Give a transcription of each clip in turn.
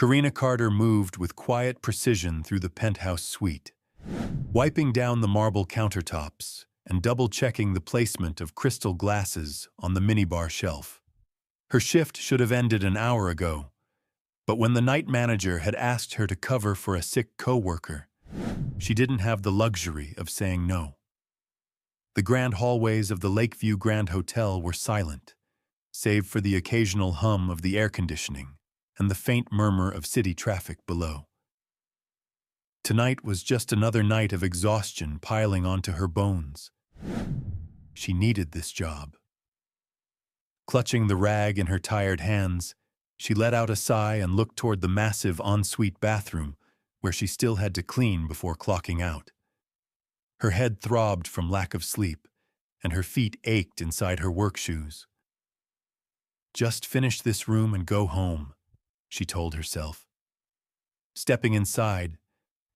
Karina Carter moved with quiet precision through the penthouse suite, wiping down the marble countertops and double-checking the placement of crystal glasses on the minibar shelf. Her shift should have ended an hour ago, but when the night manager had asked her to cover for a sick coworker, she didn't have the luxury of saying no. The grand hallways of the Lakeview Grand Hotel were silent, save for the occasional hum of the air conditioning and the faint murmur of city traffic below. Tonight was just another night of exhaustion piling onto her bones. She needed this job. Clutching the rag in her tired hands, she let out a sigh and looked toward the massive ensuite bathroom where she still had to clean before clocking out. Her head throbbed from lack of sleep, and her feet ached inside her work shoes. Just finish this room and go home, she told herself. Stepping inside,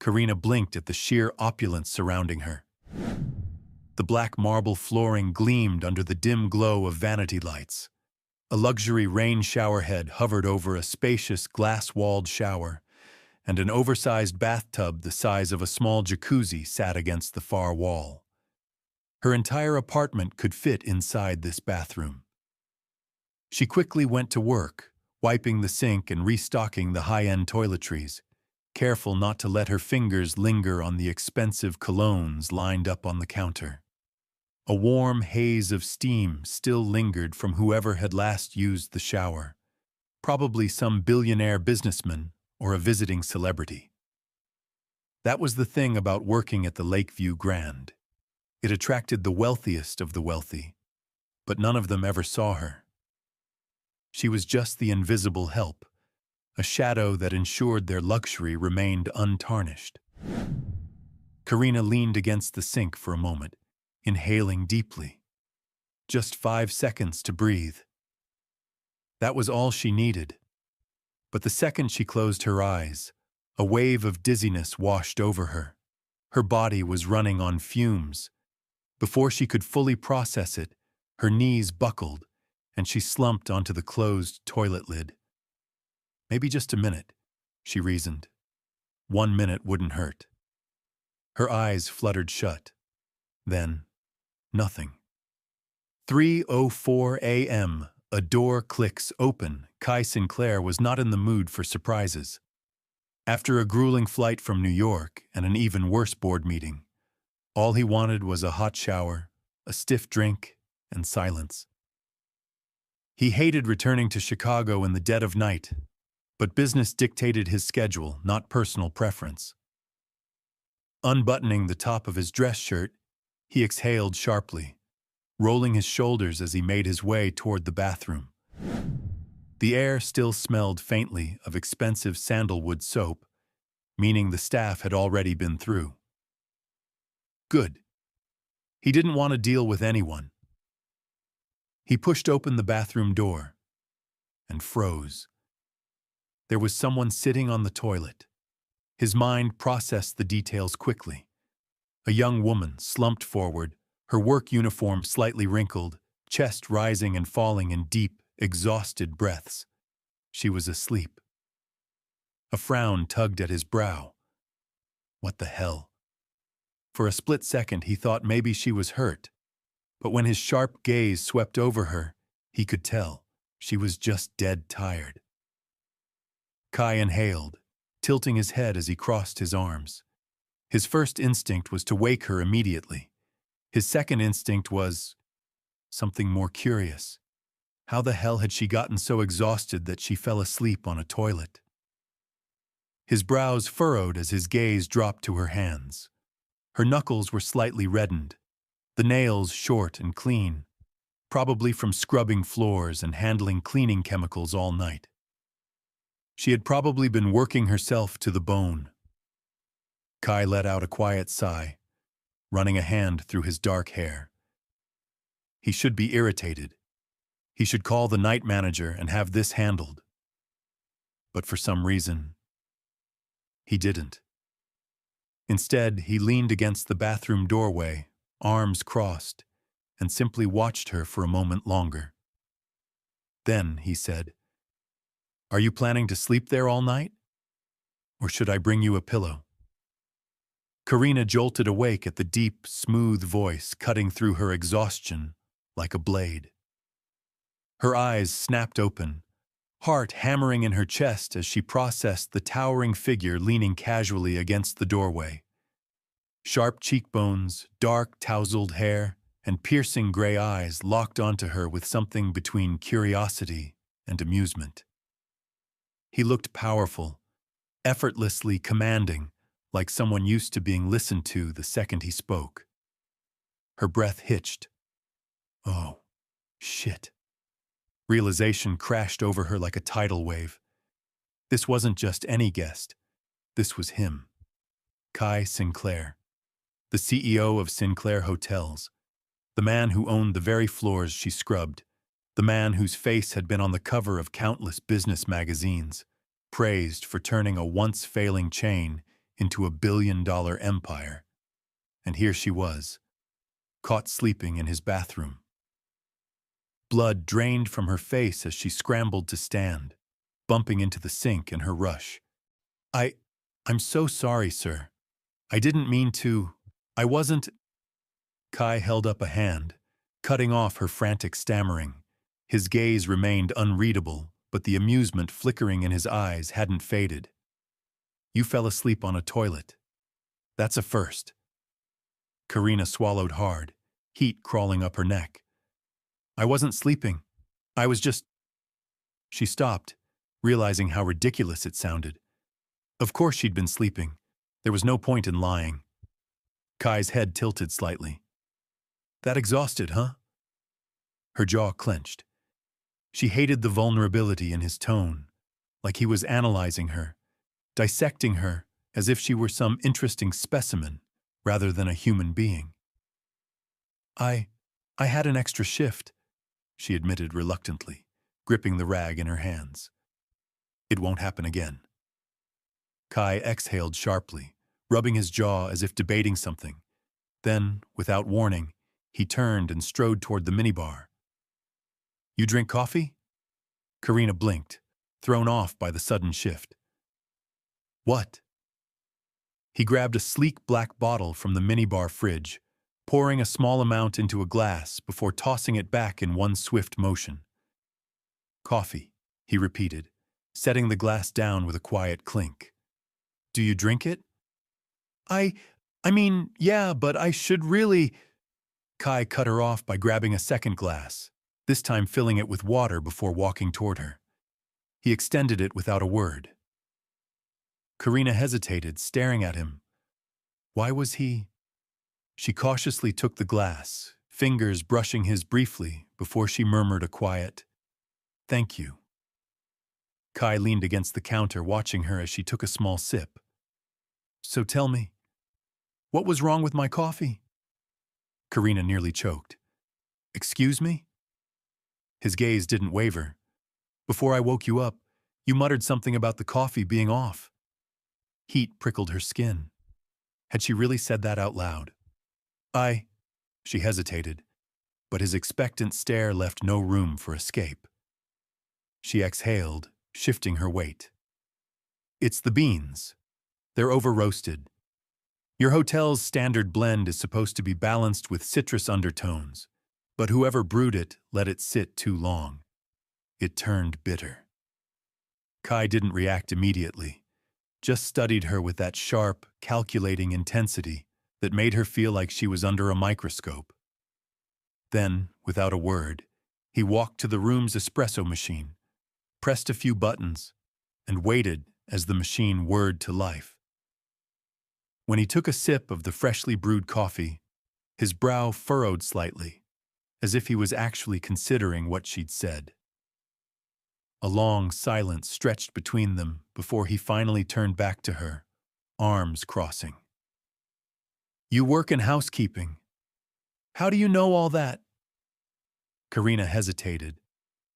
Karina blinked at the sheer opulence surrounding her. The black marble flooring gleamed under the dim glow of vanity lights. A luxury rain shower head hovered over a spacious glass-walled shower, and an oversized bathtub the size of a small jacuzzi sat against the far wall. Her entire apartment could fit inside this bathroom. She quickly went to work, wiping the sink and restocking the high-end toiletries, careful not to let her fingers linger on the expensive colognes lined up on the counter. A warm haze of steam still lingered from whoever had last used the shower, probably some billionaire businessman or a visiting celebrity. That was the thing about working at the Lakeview Grand. It attracted the wealthiest of the wealthy, but none of them ever saw her. She was just the invisible help, a shadow that ensured their luxury remained untarnished. Karina leaned against the sink for a moment, inhaling deeply. Just 5 seconds to breathe. That was all she needed. But the second she closed her eyes, a wave of dizziness washed over her. Her body was running on fumes. Before she could fully process it, her knees buckled, and she slumped onto the closed toilet lid. Maybe just a minute, she reasoned. 1 minute wouldn't hurt. Her eyes fluttered shut. Then, nothing. 3:04 a.m. A door clicks open. Kai Sinclair was not in the mood for surprises. After a grueling flight from New York and an even worse board meeting, all he wanted was a hot shower, a stiff drink, and silence. He hated returning to Chicago in the dead of night, but business dictated his schedule, not personal preference. Unbuttoning the top of his dress shirt, he exhaled sharply, rolling his shoulders as he made his way toward the bathroom. The air still smelled faintly of expensive sandalwood soap, meaning the staff had already been through. Good. He didn't want to deal with anyone. He pushed open the bathroom door and froze. There was someone sitting on the toilet. His mind processed the details quickly. A young woman slumped forward, her work uniform slightly wrinkled, chest rising and falling in deep, exhausted breaths. She was asleep. A frown tugged at his brow. What the hell? For a split second he thought maybe she was hurt, but when his sharp gaze swept over her, he could tell she was just dead tired. Kai inhaled, tilting his head as he crossed his arms. His first instinct was to wake her immediately. His second instinct was something more curious. How the hell had she gotten so exhausted that she fell asleep on a toilet? His brows furrowed as his gaze dropped to her hands. Her knuckles were slightly reddened, the nails short and clean, probably from scrubbing floors and handling cleaning chemicals all night. She had probably been working herself to the bone. Kai let out a quiet sigh, running a hand through his dark hair. He should be irritated. He should call the night manager and have this handled. But for some reason, he didn't. Instead, he leaned against the bathroom doorway, arms crossed, and simply watched her for a moment longer. Then he said, Are you planning to sleep there all night? Or should I bring you a pillow? Karina jolted awake at the deep, smooth voice cutting through her exhaustion like a blade. Her eyes snapped open, heart hammering in her chest as she processed the towering figure leaning casually against the doorway. Sharp cheekbones, dark, tousled hair, and piercing gray eyes locked onto her with something between curiosity and amusement. He looked powerful, effortlessly commanding, like someone used to being listened to the second he spoke. Her breath hitched. Oh, shit. Realization crashed over her like a tidal wave. This wasn't just any guest. This was him. Kai Sinclair, the CEO of Sinclair Hotels, the man who owned the very floors she scrubbed, the man whose face had been on the cover of countless business magazines, praised for turning a once-failing chain into a billion-dollar empire. And here she was, caught sleeping in his bathroom. Blood drained from her face as she scrambled to stand, bumping into the sink in her rush. I'm so sorry, sir. I didn't mean to. I wasn't. Kai held up a hand, cutting off her frantic stammering. His gaze remained unreadable, but the amusement flickering in his eyes hadn't faded. You fell asleep on a toilet. That's a first. Karina swallowed hard, heat crawling up her neck. I wasn't sleeping. I was just... She stopped, realizing how ridiculous it sounded. Of course she'd been sleeping. There was no point in lying. Kai's head tilted slightly. That exhausted, huh? Her jaw clenched. She hated the vulnerability in his tone, like he was analyzing her, dissecting her as if she were some interesting specimen rather than a human being. I had an extra shift, she admitted reluctantly, gripping the rag in her hands. It won't happen again. Kai exhaled sharply, rubbing his jaw as if debating something. Then, without warning, he turned and strode toward the minibar. You drink coffee? Karina blinked, thrown off by the sudden shift. What? He grabbed a sleek black bottle from the minibar fridge, pouring a small amount into a glass before tossing it back in one swift motion. Coffee, he repeated, setting the glass down with a quiet clink. Do you drink it? I mean, yeah, but I should really... Kai cut her off by grabbing a second glass, this time filling it with water before walking toward her. He extended it without a word. Karina hesitated, staring at him. Why was he... She cautiously took the glass, fingers brushing his briefly before she murmured a quiet, "Thank you." Kai leaned against the counter, watching her as she took a small sip. So tell me, what was wrong with my coffee? Karina nearly choked. Excuse me? His gaze didn't waver. Before I woke you up, you muttered something about the coffee being off. Heat prickled her skin. Had she really said that out loud? She hesitated, but his expectant stare left no room for escape. She exhaled, shifting her weight. It's the beans. They're over-roasted. Your hotel's standard blend is supposed to be balanced with citrus undertones, but whoever brewed it let it sit too long. It turned bitter. Kai didn't react immediately, just studied her with that sharp, calculating intensity that made her feel like she was under a microscope. Then, without a word, he walked to the room's espresso machine, pressed a few buttons, and waited as the machine whirred to life. When he took a sip of the freshly brewed coffee, his brow furrowed slightly, as if he was actually considering what she'd said. A long silence stretched between them before he finally turned back to her, arms crossing. You work in housekeeping. How do you know all that? Karina hesitated.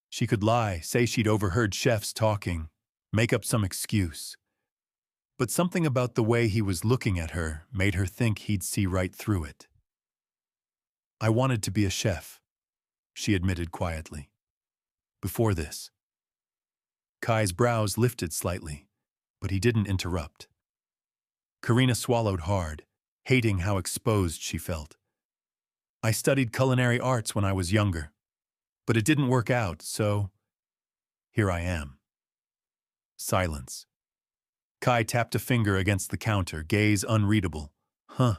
She could lie, say she'd overheard chefs talking, make up some excuse. But something about the way he was looking at her made her think he'd see right through it. I wanted to be a chef, she admitted quietly. Before this. Kai's brows lifted slightly, but he didn't interrupt. Karina swallowed hard, hating how exposed she felt. I studied culinary arts when I was younger, but it didn't work out, so here I am. Silence. Kai tapped a finger against the counter, gaze unreadable. Huh.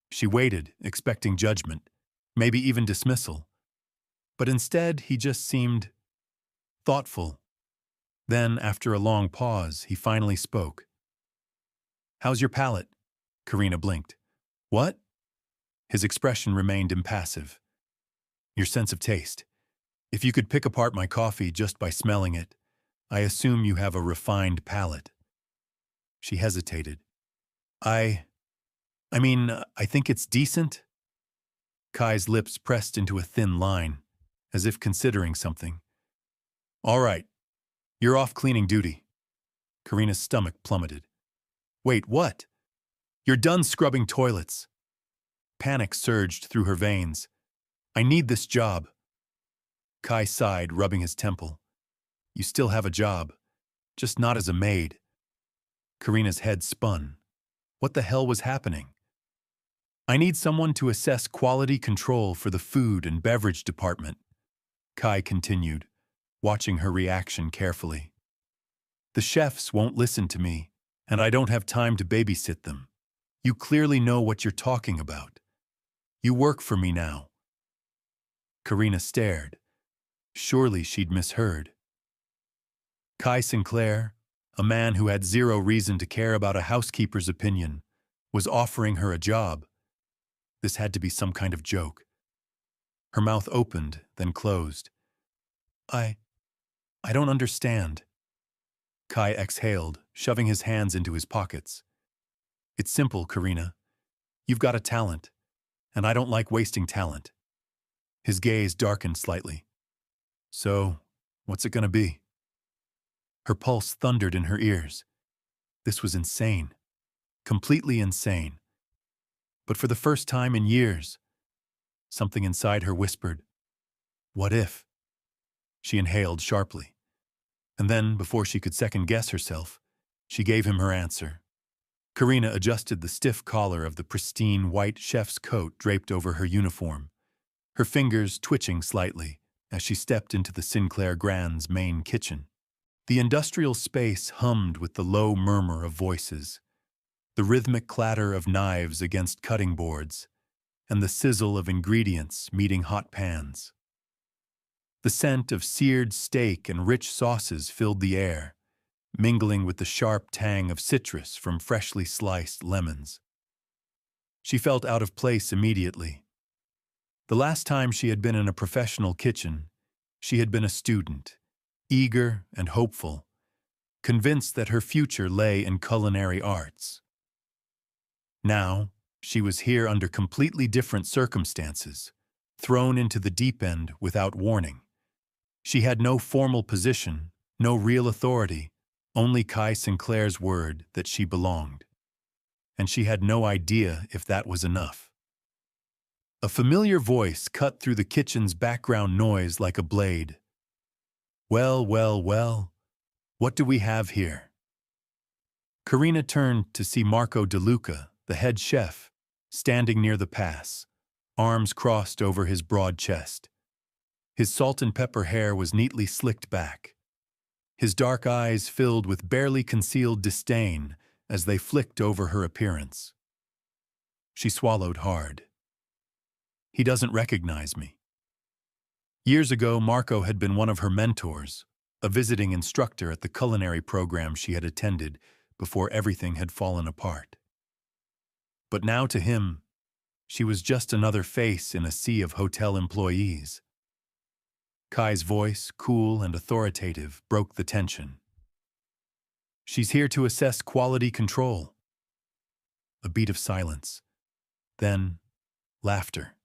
She waited, expecting judgment, maybe even dismissal. But instead, he just seemed thoughtful. Then, after a long pause, he finally spoke. How's your palate? Karina blinked. What? His expression remained impassive. Your sense of taste. If you could pick apart my coffee just by smelling it, I assume you have a refined palate. She hesitated. I think it's decent. Kai's lips pressed into a thin line, as if considering something. All right, you're off cleaning duty. Karina's stomach plummeted. Wait, what? You're done scrubbing toilets. Panic surged through her veins. I need this job. Kai sighed, rubbing his temple. You still have a job, just not as a maid. Karina's head spun. What the hell was happening? I need someone to assess quality control for the food and beverage department, Kai continued, watching her reaction carefully. The chefs won't listen to me, and I don't have time to babysit them. You clearly know what you're talking about. You work for me now. Karina stared. Surely she'd misheard. Kai Sinclair, a man who had zero reason to care about a housekeeper's opinion, was offering her a job. This had to be some kind of joke. Her mouth opened, then closed. I don't understand. Kai exhaled, shoving his hands into his pockets. It's simple, Karina. You've got a talent, and I don't like wasting talent. His gaze darkened slightly. So, what's it gonna be? Her pulse thundered in her ears. This was insane. Completely insane. But for the first time in years, something inside her whispered, what if? She inhaled sharply. And then, before she could second-guess herself, she gave him her answer. Karina adjusted the stiff collar of the pristine white chef's coat draped over her uniform, her fingers twitching slightly as she stepped into the Sinclair Grand's main kitchen. The industrial space hummed with the low murmur of voices, the rhythmic clatter of knives against cutting boards, and the sizzle of ingredients meeting hot pans. The scent of seared steak and rich sauces filled the air, mingling with the sharp tang of citrus from freshly sliced lemons. She felt out of place immediately. The last time she had been in a professional kitchen, she had been a student, eager and hopeful, convinced that her future lay in culinary arts. Now, she was here under completely different circumstances, thrown into the deep end without warning. She had no formal position, no real authority, only Kai Sinclair's word that she belonged. And she had no idea if that was enough. A familiar voice cut through the kitchen's background noise like a blade. Well, well, well, what do we have here? Karina turned to see Marco De Luca, the head chef, standing near the pass, arms crossed over his broad chest. His salt and pepper hair was neatly slicked back. His dark eyes filled with barely concealed disdain as they flicked over her appearance. She swallowed hard. He doesn't recognize me. Years ago, Marco had been one of her mentors, a visiting instructor at the culinary program she had attended before everything had fallen apart. But now to him, she was just another face in a sea of hotel employees. Kai's voice, cool and authoritative, broke the tension. She's here to assess quality control. A beat of silence. Then, laughter.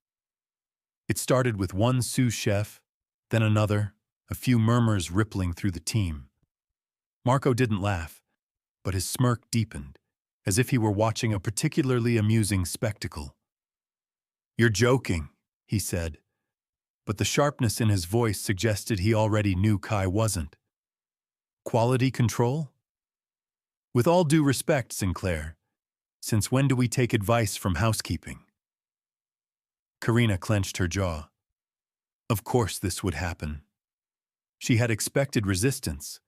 It started with one sous chef, then another, a few murmurs rippling through the team. Marco didn't laugh, but his smirk deepened, as if he were watching a particularly amusing spectacle. You're joking, he said, but the sharpness in his voice suggested he already knew Kai wasn't. Quality control? With all due respect, Sinclair, since when do we take advice from housekeeping? Karina clenched her jaw. Of course this would happen. She had expected resistance,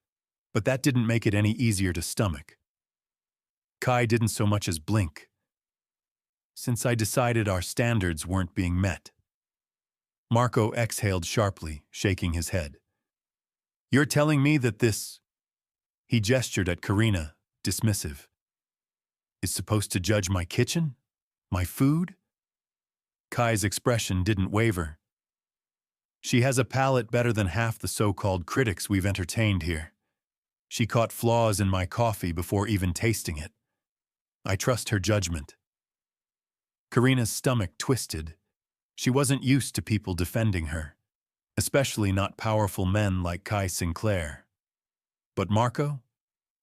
but that didn't make it any easier to stomach. Kai didn't so much as blink. Since I decided our standards weren't being met. Marco exhaled sharply, shaking his head. You're telling me that this... He gestured at Karina, dismissive. Is supposed to judge my kitchen? My food? Kai's expression didn't waver. She has a palate better than half the so-called critics we've entertained here. She caught flaws in my coffee before even tasting it. I trust her judgment. Karina's stomach twisted. She wasn't used to people defending her, especially not powerful men like Kai Sinclair. But Marco?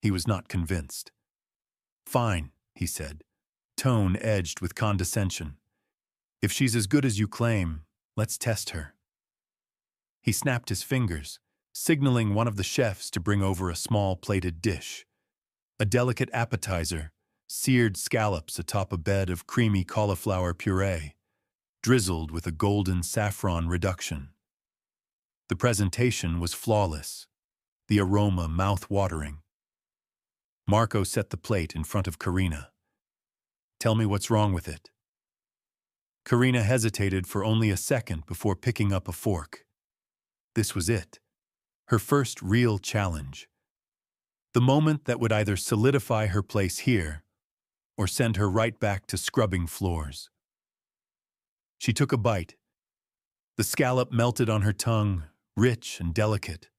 He was not convinced. Fine, he said, tone edged with condescension. If she's as good as you claim, let's test her. He snapped his fingers, signaling one of the chefs to bring over a small plated dish. A delicate appetizer, seared scallops atop a bed of creamy cauliflower puree, drizzled with a golden saffron reduction. The presentation was flawless, the aroma mouth-watering. Marco set the plate in front of Karina. Tell me what's wrong with it. Karina hesitated for only a second before picking up a fork. This was it, her first real challenge. The moment that would either solidify her place here or send her right back to scrubbing floors. She took a bite. The scallop melted on her tongue, rich and delicate,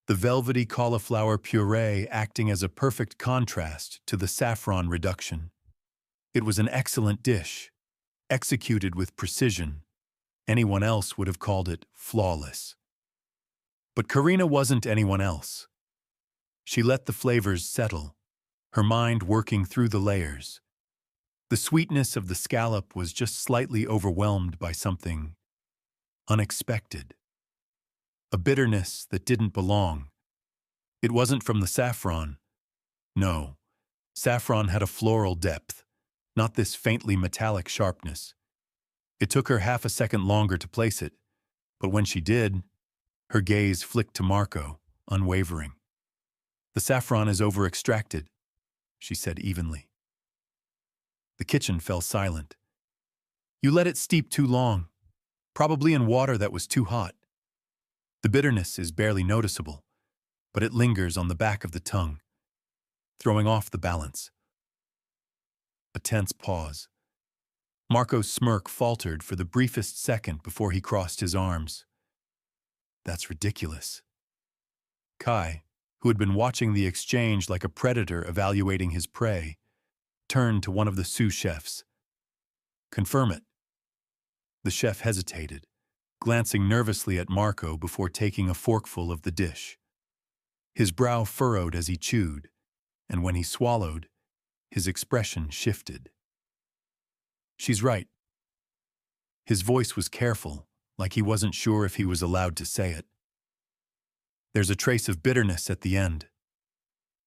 the velvety cauliflower puree acting as a perfect contrast to the saffron reduction. It was an excellent dish, executed with precision. Anyone else would have called it flawless. But Karina wasn't anyone else. She let the flavors settle, her mind working through the layers. The sweetness of the scallop was just slightly overwhelmed by something unexpected. A bitterness that didn't belong. It wasn't from the saffron. No, saffron had a floral depth, not this faintly metallic sharpness. It took her half a second longer to place it, but when she did, her gaze flicked to Marco, unwavering. The saffron is over-extracted, she said evenly. The kitchen fell silent. You let it steep too long, probably in water that was too hot. The bitterness is barely noticeable, but it lingers on the back of the tongue, throwing off the balance. A tense pause. Marco's smirk faltered for the briefest second before he crossed his arms. That's ridiculous. Kai, who had been watching the exchange like a predator evaluating his prey, turned to one of the sous chefs. Confirm it. The chef hesitated, glancing nervously at Marco before taking a forkful of the dish. His brow furrowed as he chewed, and when he swallowed, his expression shifted. She's right. His voice was careful, like he wasn't sure if he was allowed to say it. There's a trace of bitterness at the end.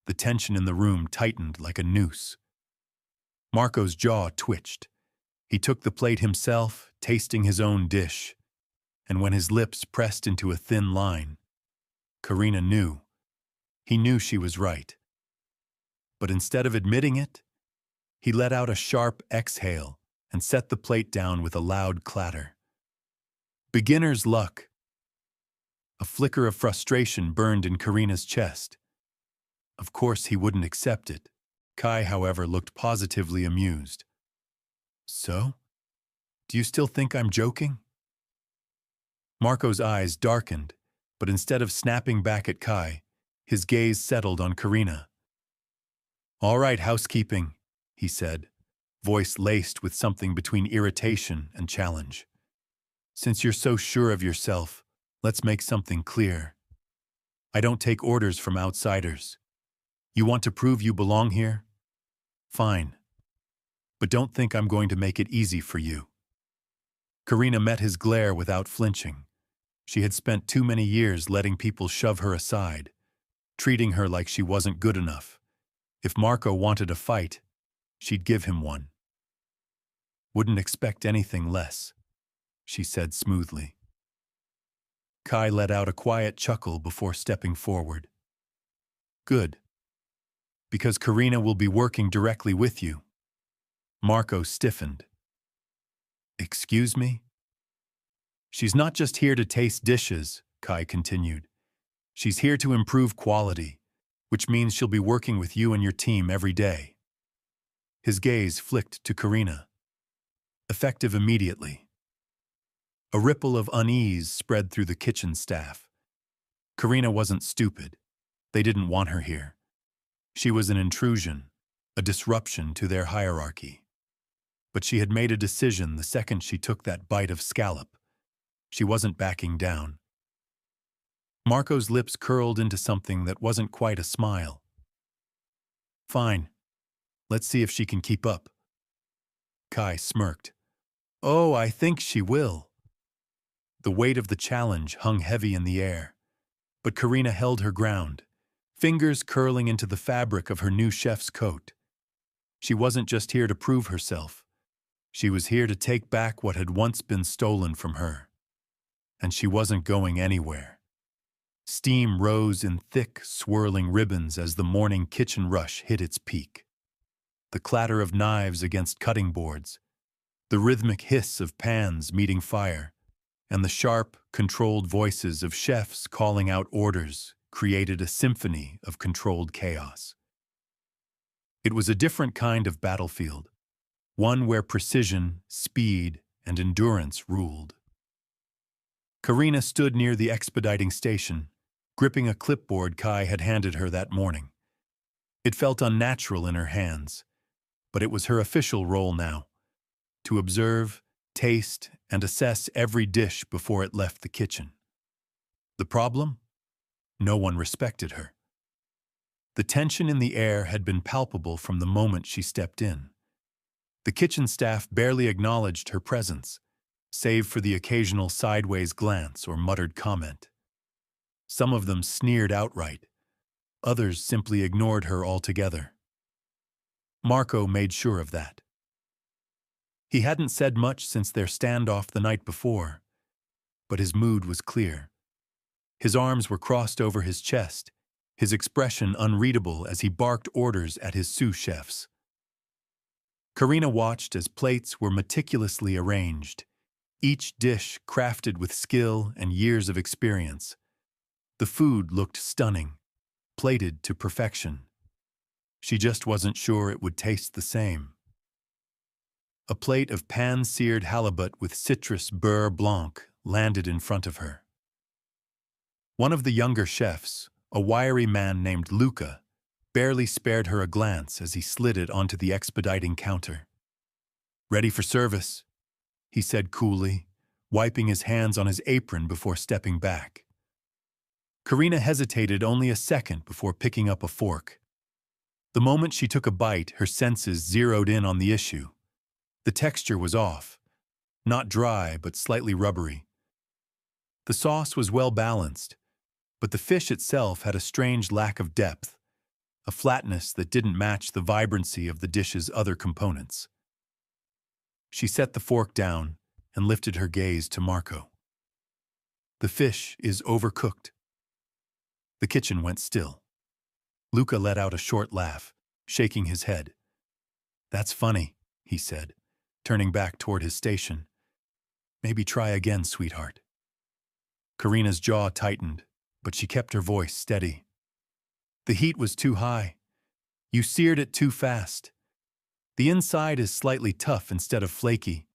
The tension in the room tightened like a noose. Marco's jaw twitched. He took the plate himself, tasting his own dish, and when his lips pressed into a thin line, Karina knew. He knew she was right. But instead of admitting it, he let out a sharp exhale and set the plate down with a loud clatter. Beginner's luck. A flicker of frustration burned in Karina's chest. Of course he wouldn't accept it. Kai, however, looked positively amused. So? Do you still think I'm joking? Marco's eyes darkened, but instead of snapping back at Kai, his gaze settled on Karina. All right, housekeeping, he said, voice laced with something between irritation and challenge. Since you're so sure of yourself, let's make something clear. I don't take orders from outsiders. You want to prove you belong here? Fine. But don't think I'm going to make it easy for you. Karina met his glare without flinching. She had spent too many years letting people shove her aside. treating her like she wasn't good enough. If Marco wanted a fight, she'd give him one. Wouldn't expect anything less, she said smoothly. Kai let out a quiet chuckle before stepping forward. Good. Because Karina will be working directly with you. Marco stiffened. Excuse me? She's not just here to taste dishes, Kai continued. She's here to improve quality, which means she'll be working with you and your team every day. His gaze flicked to Karina. Effective immediately. A ripple of unease spread through the kitchen staff. Karina wasn't stupid. They didn't want her here. She was an intrusion, a disruption to their hierarchy. But she had made a decision the second she took that bite of scallop. She wasn't backing down. Marco's lips curled into something that wasn't quite a smile. Fine. Let's see if she can keep up. Kai smirked. Oh, I think she will. The weight of the challenge hung heavy in the air, but Karina held her ground, fingers curling into the fabric of her new chef's coat. She wasn't just here to prove herself. She was here to take back what had once been stolen from her. And she wasn't going anywhere. Steam rose in thick, swirling ribbons as the morning kitchen rush hit its peak. The clatter of knives against cutting boards, the rhythmic hiss of pans meeting fire, and the sharp, controlled voices of chefs calling out orders created a symphony of controlled chaos. It was a different kind of battlefield, one where precision, speed, and endurance ruled. Karina stood near the expediting station, gripping a clipboard Kai had handed her that morning. It felt unnatural in her hands, but it was her official role now, to observe, taste, and assess every dish before it left the kitchen. The problem? No one respected her. The tension in the air had been palpable from the moment she stepped in. The kitchen staff barely acknowledged her presence, save for the occasional sideways glance or muttered comment. Some of them sneered outright. Others simply ignored her altogether. Marco made sure of that. He hadn't said much since their standoff the night before, but his mood was clear. His arms were crossed over his chest, his expression unreadable as he barked orders at his sous chefs. Karina watched as plates were meticulously arranged, each dish crafted with skill and years of experience. The food looked stunning, plated to perfection. She just wasn't sure it would taste the same. A plate of pan-seared halibut with citrus beurre blanc landed in front of her. One of the younger chefs, a wiry man named Luca, barely spared her a glance as he slid it onto the expediting counter. "Ready for service," he said coolly, wiping his hands on his apron before stepping back. Karina hesitated only a second before picking up a fork. The moment she took a bite, her senses zeroed in on the issue. The texture was off, not dry but slightly rubbery. The sauce was well balanced, but the fish itself had a strange lack of depth, a flatness that didn't match the vibrancy of the dish's other components. She set the fork down and lifted her gaze to Marco. "The fish is overcooked." The kitchen went still. Luca let out a short laugh, shaking his head. "That's funny," he said, turning back toward his station. "Maybe try again, sweetheart." Karina's jaw tightened, but she kept her voice steady. "The heat was too high. You seared it too fast. The inside is slightly tough instead of flaky.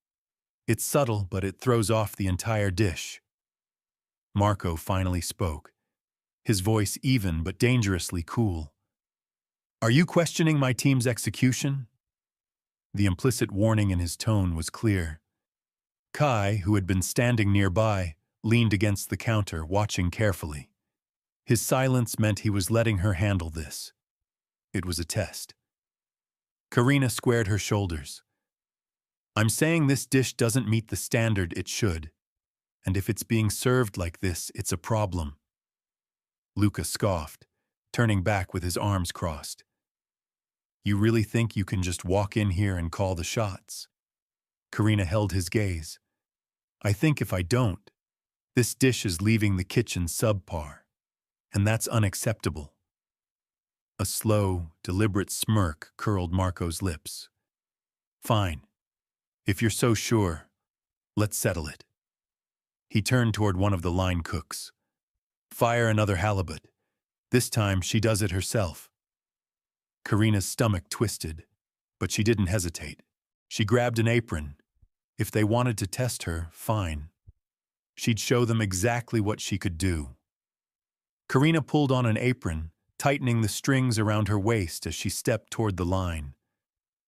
It's subtle, but it throws off the entire dish." Marco finally spoke, his voice even but dangerously cool. "Are you questioning my team's execution?" The implicit warning in his tone was clear. Kai, who had been standing nearby, leaned against the counter, watching carefully. His silence meant he was letting her handle this. It was a test. Karina squared her shoulders. "I'm saying this dish doesn't meet the standard it should, and if it's being served like this, it's a problem." Luca scoffed, turning back with his arms crossed. You really think you can just walk in here and call the shots? Karina held his gaze. I think if I don't, this dish is leaving the kitchen subpar, and that's unacceptable. A slow, deliberate smirk curled Marco's lips. Fine. If you're so sure, let's settle it. He turned toward one of the line cooks. Fire another halibut. This time she does it herself. Karina's stomach twisted, but she didn't hesitate. She grabbed an apron. If they wanted to test her, fine. She'd show them exactly what she could do. Karina pulled on an apron, tightening the strings around her waist as she stepped toward the line.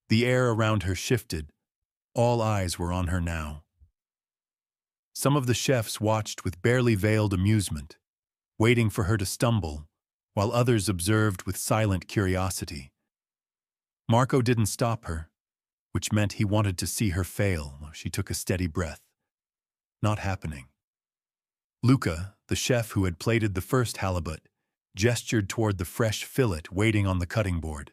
The air around her shifted. All eyes were on her now. Some of the chefs watched with barely veiled amusement, waiting for her to stumble, while others observed with silent curiosity. Marco didn't stop her, which meant he wanted to see her fail. She took a steady breath. Not happening. Luca, the chef who had plated the first halibut, gestured toward the fresh fillet waiting on the cutting board.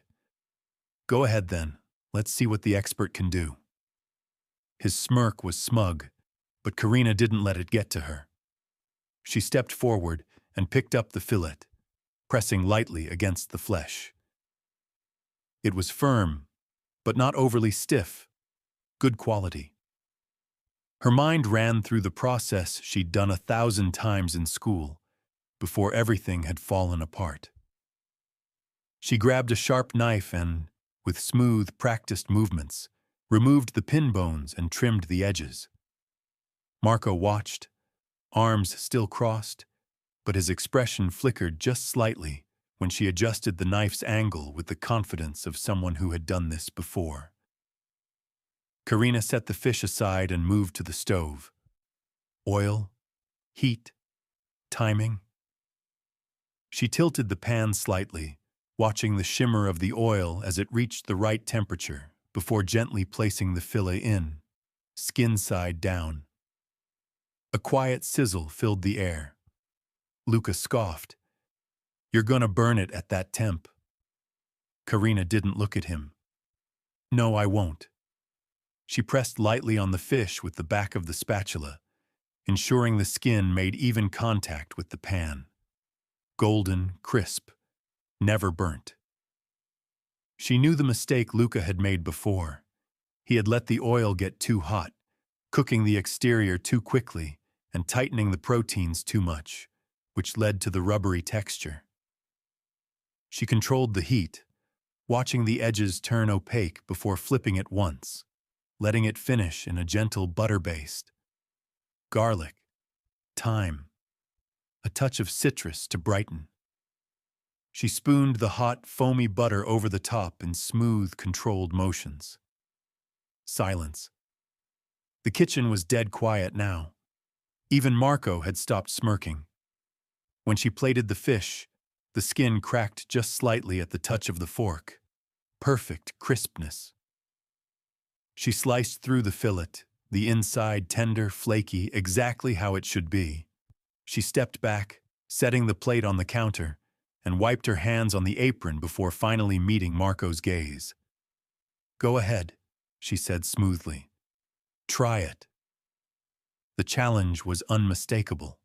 Go ahead then, let's see what the expert can do. His smirk was smug, but Karina didn't let it get to her. She stepped forward and picked up the fillet, pressing lightly against the flesh. It was firm, but not overly stiff. Good quality. Her mind ran through the process she'd done 1,000 times in school, before everything had fallen apart. She grabbed a sharp knife and, with smooth, practiced movements, removed the pin bones and trimmed the edges. Marco watched, arms still crossed, but his expression flickered just slightly when she adjusted the knife's angle with the confidence of someone who had done this before. Karina set the fish aside and moved to the stove. Oil, heat, timing. She tilted the pan slightly, watching the shimmer of the oil as it reached the right temperature before gently placing the fillet in, skin side down. A quiet sizzle filled the air. Luca scoffed. You're gonna burn it at that temp. Karina didn't look at him. No, I won't. She pressed lightly on the fish with the back of the spatula, ensuring the skin made even contact with the pan. Golden, crisp, never burnt. She knew the mistake Luca had made before. He had let the oil get too hot, cooking the exterior too quickly and tightening the proteins too much, which led to the rubbery texture. She controlled the heat, watching the edges turn opaque before flipping it once, letting it finish in a gentle butter-based. Garlic, thyme, a touch of citrus to brighten. She spooned the hot, foamy butter over the top in smooth, controlled motions. Silence. The kitchen was dead quiet now. Even Marco had stopped smirking. When she plated the fish, the skin cracked just slightly at the touch of the fork. Perfect crispness. She sliced through the fillet, the inside tender, flaky, exactly how it should be. She stepped back, setting the plate on the counter, and wiped her hands on the apron before finally meeting Marco's gaze. Go ahead, she said smoothly. Try it. The challenge was unmistakable.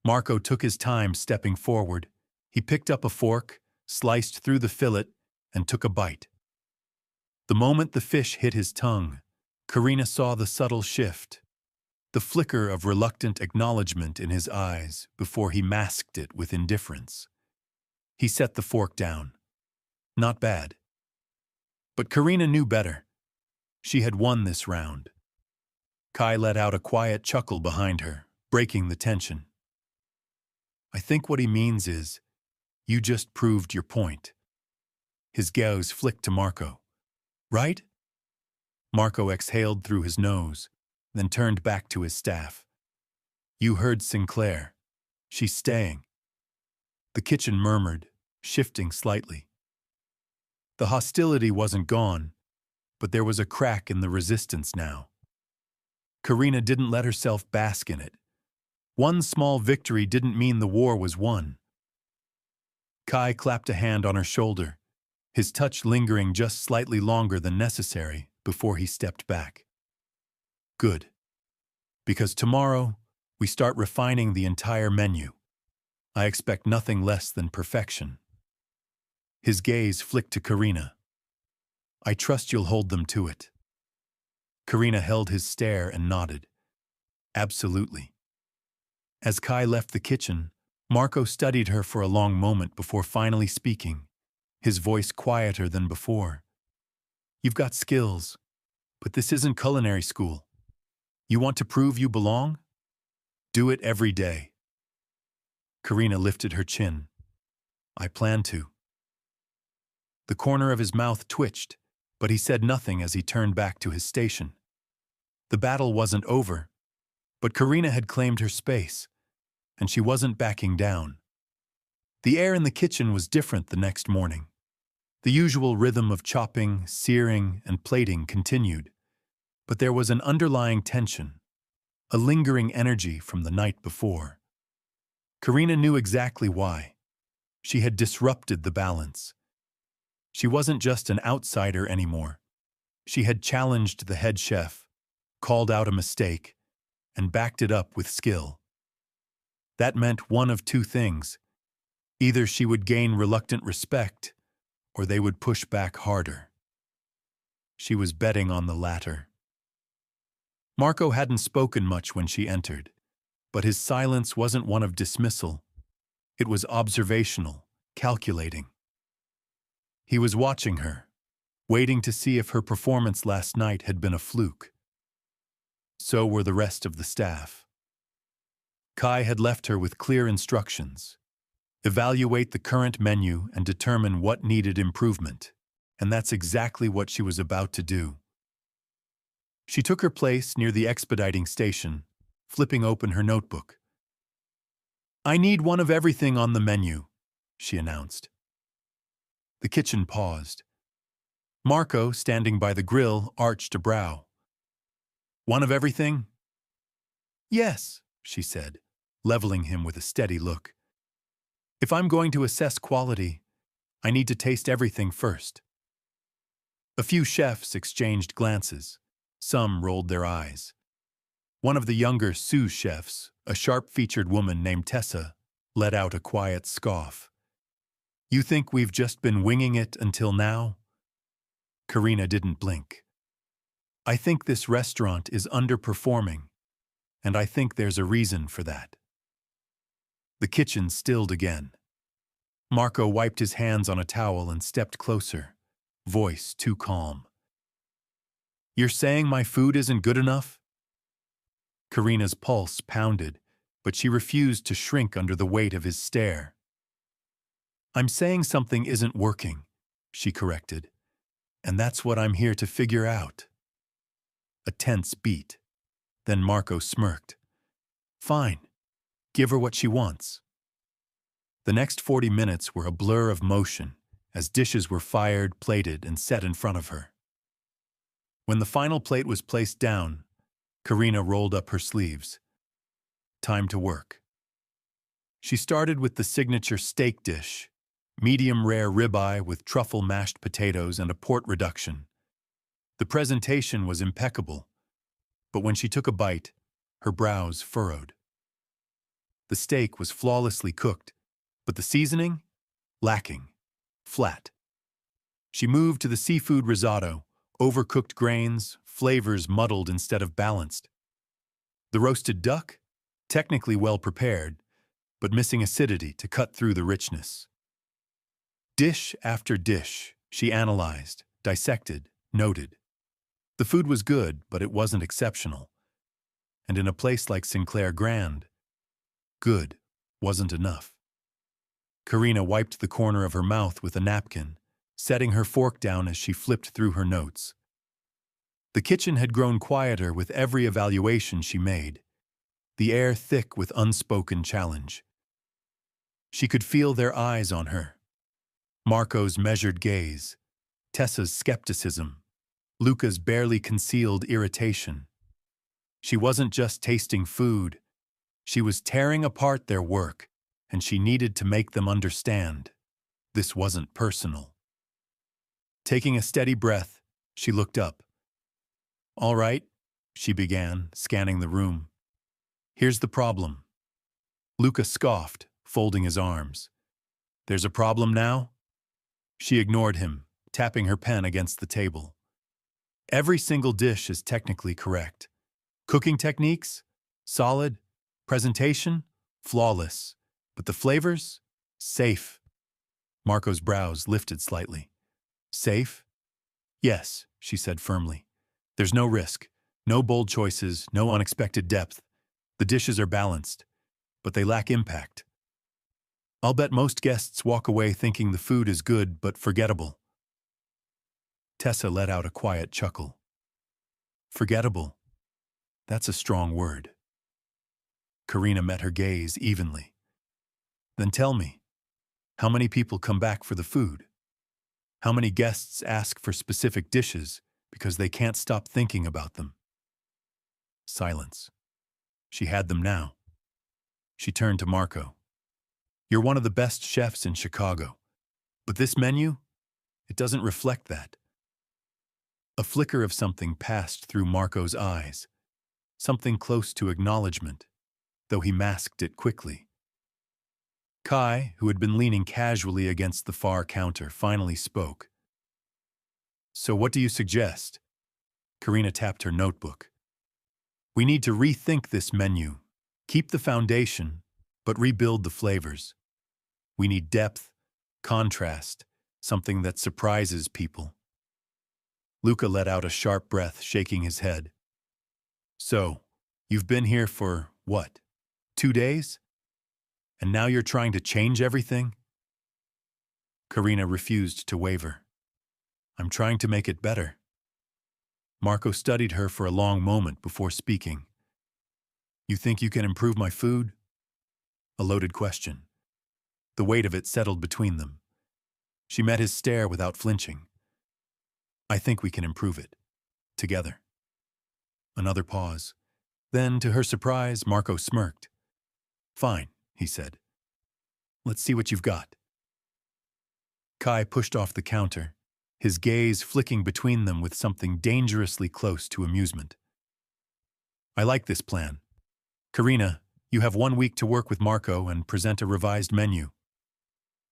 Marco took his time stepping forward. He picked up a fork, sliced through the fillet, and took a bite. The moment the fish hit his tongue, Karina saw the subtle shift, the flicker of reluctant acknowledgement in his eyes before he masked it with indifference. He set the fork down. Not bad. But Karina knew better. She had won this round. Kai let out a quiet chuckle behind her, breaking the tension. I think what he means is, you just proved your point. His gaze flicked to Marco. Right? Marco exhaled through his nose, then turned back to his staff. You heard Sinclair. She's staying. The kitchen murmured, shifting slightly. The hostility wasn't gone, but there was a crack in the resistance now. Karina didn't let herself bask in it. One small victory didn't mean the war was won. Kai clapped a hand on her shoulder, his touch lingering just slightly longer than necessary before he stepped back. Good. Because tomorrow, we start refining the entire menu. I expect nothing less than perfection. His gaze flicked to Karina. I trust you'll hold them to it. Karina held his stare and nodded. Absolutely. As Kai left the kitchen, Marco studied her for a long moment before finally speaking, his voice quieter than before. You've got skills, but this isn't culinary school. You want to prove you belong? Do it every day. Karina lifted her chin. I plan to. The corner of his mouth twitched, but he said nothing as he turned back to his station. The battle wasn't over, but Karina had claimed her space, and she wasn't backing down. The air in the kitchen was different the next morning. The usual rhythm of chopping, searing, and plating continued, but there was an underlying tension, a lingering energy from the night before. Karina knew exactly why. She had disrupted the balance. She wasn't just an outsider anymore. She had challenged the head chef, called out a mistake, and backed it up with skill. That meant one of two things. Either she would gain reluctant respect, or they would push back harder. She was betting on the latter. Marco hadn't spoken much when she entered, but his silence wasn't one of dismissal. It was observational, calculating. He was watching her, waiting to see if her performance last night had been a fluke. So were the rest of the staff. Kai had left her with clear instructions. Evaluate the current menu and determine what needed improvement, and that's exactly what she was about to do. She took her place near the expediting station, flipping open her notebook. I need one of everything on the menu, she announced. The kitchen paused. Marco, standing by the grill, arched a brow. One of everything? Yes, she said, leveling him with a steady look. If I'm going to assess quality, I need to taste everything first. A few chefs exchanged glances. Some rolled their eyes. One of the younger sous chefs, a sharp-featured woman named Tessa, let out a quiet scoff. You think we've just been winging it until now? Karina didn't blink. I think this restaurant is underperforming, and I think there's a reason for that. The kitchen stilled again. Marco wiped his hands on a towel and stepped closer, voice too calm. You're saying my food isn't good enough? Karina's pulse pounded, but she refused to shrink under the weight of his stare. I'm saying something isn't working, she corrected, and that's what I'm here to figure out. A tense beat. Then Marco smirked. Fine. Give her what she wants. The next 40 minutes were a blur of motion as dishes were fired, plated, and set in front of her. When the final plate was placed down, Karina rolled up her sleeves. Time to work. She started with the signature steak dish, medium-rare ribeye with truffle mashed potatoes and a port reduction. The presentation was impeccable, but when she took a bite, her brows furrowed. The steak was flawlessly cooked, but the seasoning? Lacking. Flat. She moved to the seafood risotto, overcooked grains, flavors muddled instead of balanced. The roasted duck? Technically well prepared, but missing acidity to cut through the richness. Dish after dish, she analyzed, dissected, noted. The food was good, but it wasn't exceptional. And in a place like Sinclair Grand, good wasn't enough. Karina wiped the corner of her mouth with a napkin, setting her fork down as she flipped through her notes. The kitchen had grown quieter with every evaluation she made, the air thick with unspoken challenge. She could feel their eyes on her. Marco's measured gaze, Tessa's skepticism, Luca's barely concealed irritation. She wasn't just tasting food. She was tearing apart their work, and she needed to make them understand. This wasn't personal. Taking a steady breath, she looked up. "All right," she began, scanning the room. "Here's the problem." Luca scoffed, folding his arms. "There's a problem now?" She ignored him, tapping her pen against the table. "Every single dish is technically correct. Cooking techniques? Solid. Presentation? Flawless. But the flavors? Safe." Marco's brows lifted slightly. "Safe?" "Yes," she said firmly. "There's no risk, no bold choices, no unexpected depth. The dishes are balanced, but they lack impact. I'll bet most guests walk away thinking the food is good but forgettable." Tessa let out a quiet chuckle. "Forgettable? That's a strong word." Karina met her gaze evenly. "Then tell me, how many people come back for the food? How many guests ask for specific dishes because they can't stop thinking about them?" Silence. She had them now. She turned to Marco. "You're one of the best chefs in Chicago, but this menu, it doesn't reflect that." A flicker of something passed through Marco's eyes, something close to acknowledgement, though he masked it quickly. Kai, who had been leaning casually against the far counter, finally spoke. "So what do you suggest?" Karina tapped her notebook. "We need to rethink this menu, keep the foundation, but rebuild the flavors. We need depth, contrast, something that surprises people." Luca let out a sharp breath, shaking his head. "So, you've been here for, what, 2 days? And now you're trying to change everything?" Karina refused to waver. "I'm trying to make it better." Marco studied her for a long moment before speaking. "You think you can improve my food?" A loaded question. The weight of it settled between them. She met his stare without flinching. "I think we can improve it. Together." Another pause. Then, to her surprise, Marco smirked. "Fine," he said. "Let's see what you've got." Kai pushed off the counter, his gaze flicking between them with something dangerously close to amusement. "I like this plan. Karina, you have 1 week to work with Marco and present a revised menu."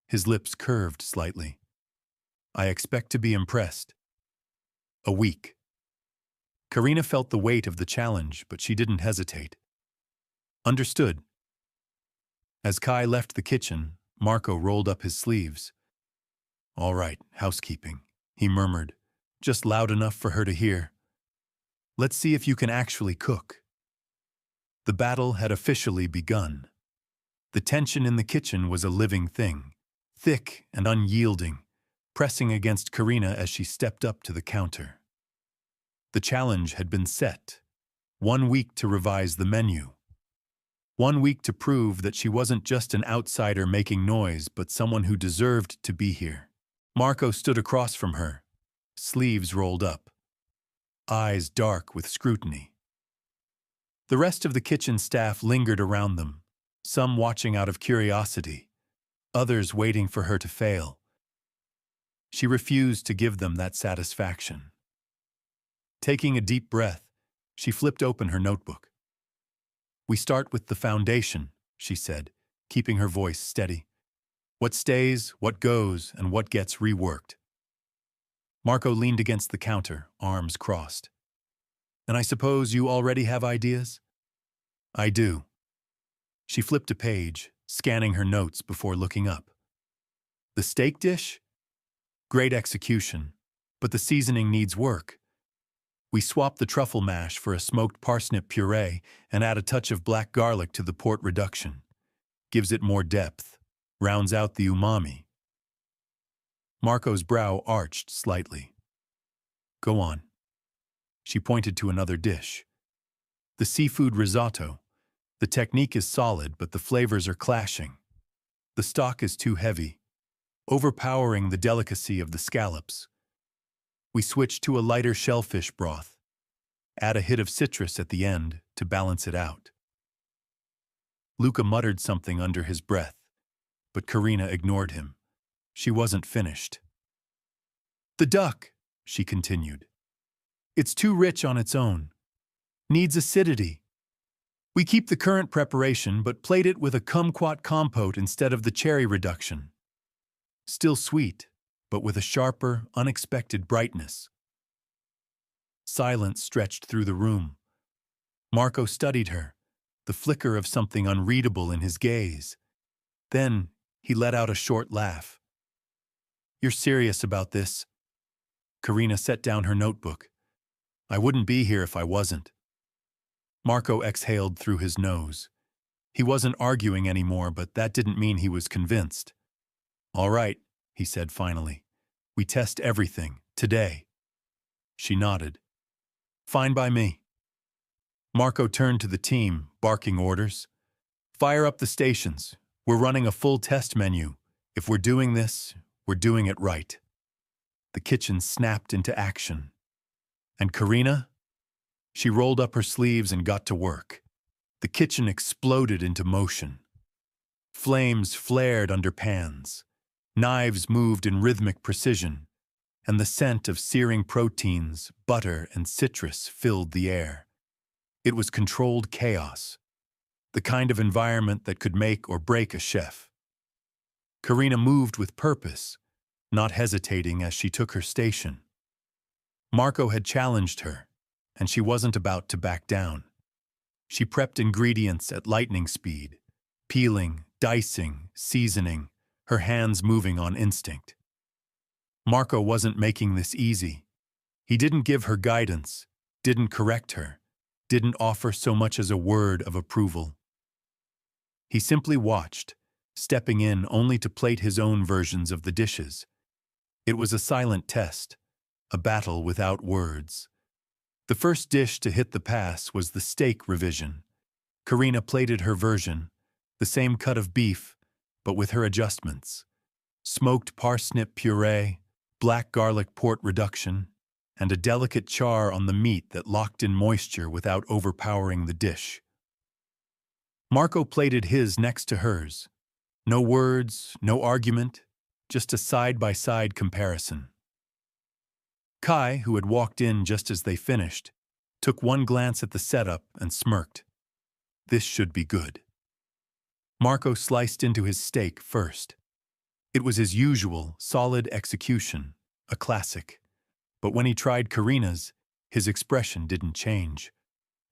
His lips curved slightly. "I expect to be impressed." A week. Karina felt the weight of the challenge, but she didn't hesitate. "Understood." As Kai left the kitchen, Marco rolled up his sleeves. "All right, housekeeping," he murmured, just loud enough for her to hear. "Let's see if you can actually cook." The battle had officially begun. The tension in the kitchen was a living thing, thick and unyielding, pressing against Karina as she stepped up to the counter. The challenge had been set. 1 week to revise the menu. 1 week to prove that she wasn't just an outsider making noise, but someone who deserved to be here. Marco stood across from her, sleeves rolled up, eyes dark with scrutiny. The rest of the kitchen staff lingered around them, some watching out of curiosity, others waiting for her to fail. She refused to give them that satisfaction. Taking a deep breath, she flipped open her notebook. "We start with the foundation," she said, keeping her voice steady. "What stays, what goes, and what gets reworked." Marco leaned against the counter, arms crossed. "And I suppose you already have ideas?" "I do." She flipped a page, scanning her notes before looking up. "The steak dish? Great execution, but the seasoning needs work. We swap the truffle mash for a smoked parsnip puree and add a touch of black garlic to the port reduction. Gives it more depth, rounds out the umami." Marco's brow arched slightly. "Go on." She pointed to another dish. "The seafood risotto. The technique is solid, but the flavors are clashing. The stock is too heavy, overpowering the delicacy of the scallops. We switch to a lighter shellfish broth. Add a hit of citrus at the end to balance it out." Luca muttered something under his breath, but Karina ignored him. She wasn't finished. "The duck," she continued. "It's too rich on its own. Needs acidity. We keep the current preparation but plate it with a kumquat compote instead of the cherry reduction. Still sweet, but with a sharper, unexpected brightness." Silence stretched through the room. Marco studied her, the flicker of something unreadable in his gaze. Then he let out a short laugh. "You're serious about this?" Karina set down her notebook. "I wouldn't be here if I wasn't." Marco exhaled through his nose. He wasn't arguing anymore, but that didn't mean he was convinced. "All right," he said finally. "We test everything, today." She nodded. "Fine by me." Marco turned to the team, barking orders. "Fire up the stations. We're running a full test menu. If we're doing this, we're doing it right." The kitchen snapped into action. And Karina? She rolled up her sleeves and got to work. The kitchen exploded into motion. Flames flared under pans. Knives moved in rhythmic precision, and the scent of searing proteins, butter, and citrus filled the air. It was controlled chaos, the kind of environment that could make or break a chef. Karina moved with purpose, not hesitating as she took her station. Marco had challenged her, and she wasn't about to back down. She prepped ingredients at lightning speed, peeling, dicing, seasoning, her hands moving on instinct. Marco wasn't making this easy. He didn't give her guidance, didn't correct her, didn't offer so much as a word of approval. He simply watched, stepping in only to plate his own versions of the dishes. It was a silent test, a battle without words. The first dish to hit the pass was the steak revision. Karina plated her version, the same cut of beef, but with her adjustments. Smoked parsnip puree, black garlic port reduction, and a delicate char on the meat that locked in moisture without overpowering the dish. Marco plated his next to hers. No words, no argument, just a side-by-side comparison. Kai, who had walked in just as they finished, took one glance at the setup and smirked. This should be good. Marco sliced into his steak first. It was his usual, solid execution, a classic. But when he tried Karina's, his expression didn't change,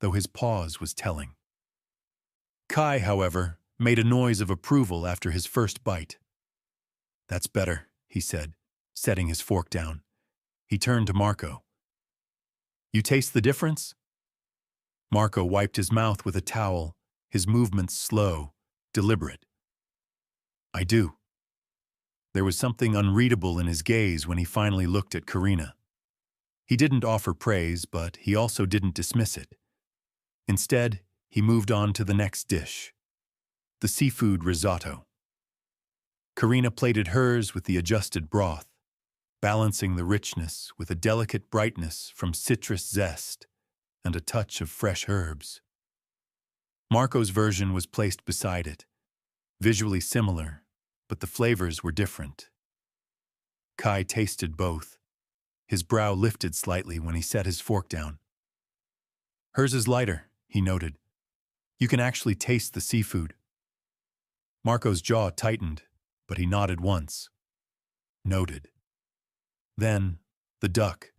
though his pause was telling. Kai, however, made a noise of approval after his first bite. "That's better," he said, setting his fork down. He turned to Marco. "You taste the difference?" Marco wiped his mouth with a towel, his movements slow, deliberate. "I do." There was something unreadable in his gaze when he finally looked at Karina. He didn't offer praise, but he also didn't dismiss it. Instead, he moved on to the next dish, the seafood risotto. Karina plated hers with the adjusted broth, balancing the richness with a delicate brightness from citrus zest and a touch of fresh herbs. Marco's version was placed beside it, visually similar, but the flavors were different. Kai tasted both. His brow lifted slightly when he set his fork down. "Hers is lighter," he noted. "You can actually taste the seafood." Marco's jaw tightened, but he nodded once. Noted. Then, the duck.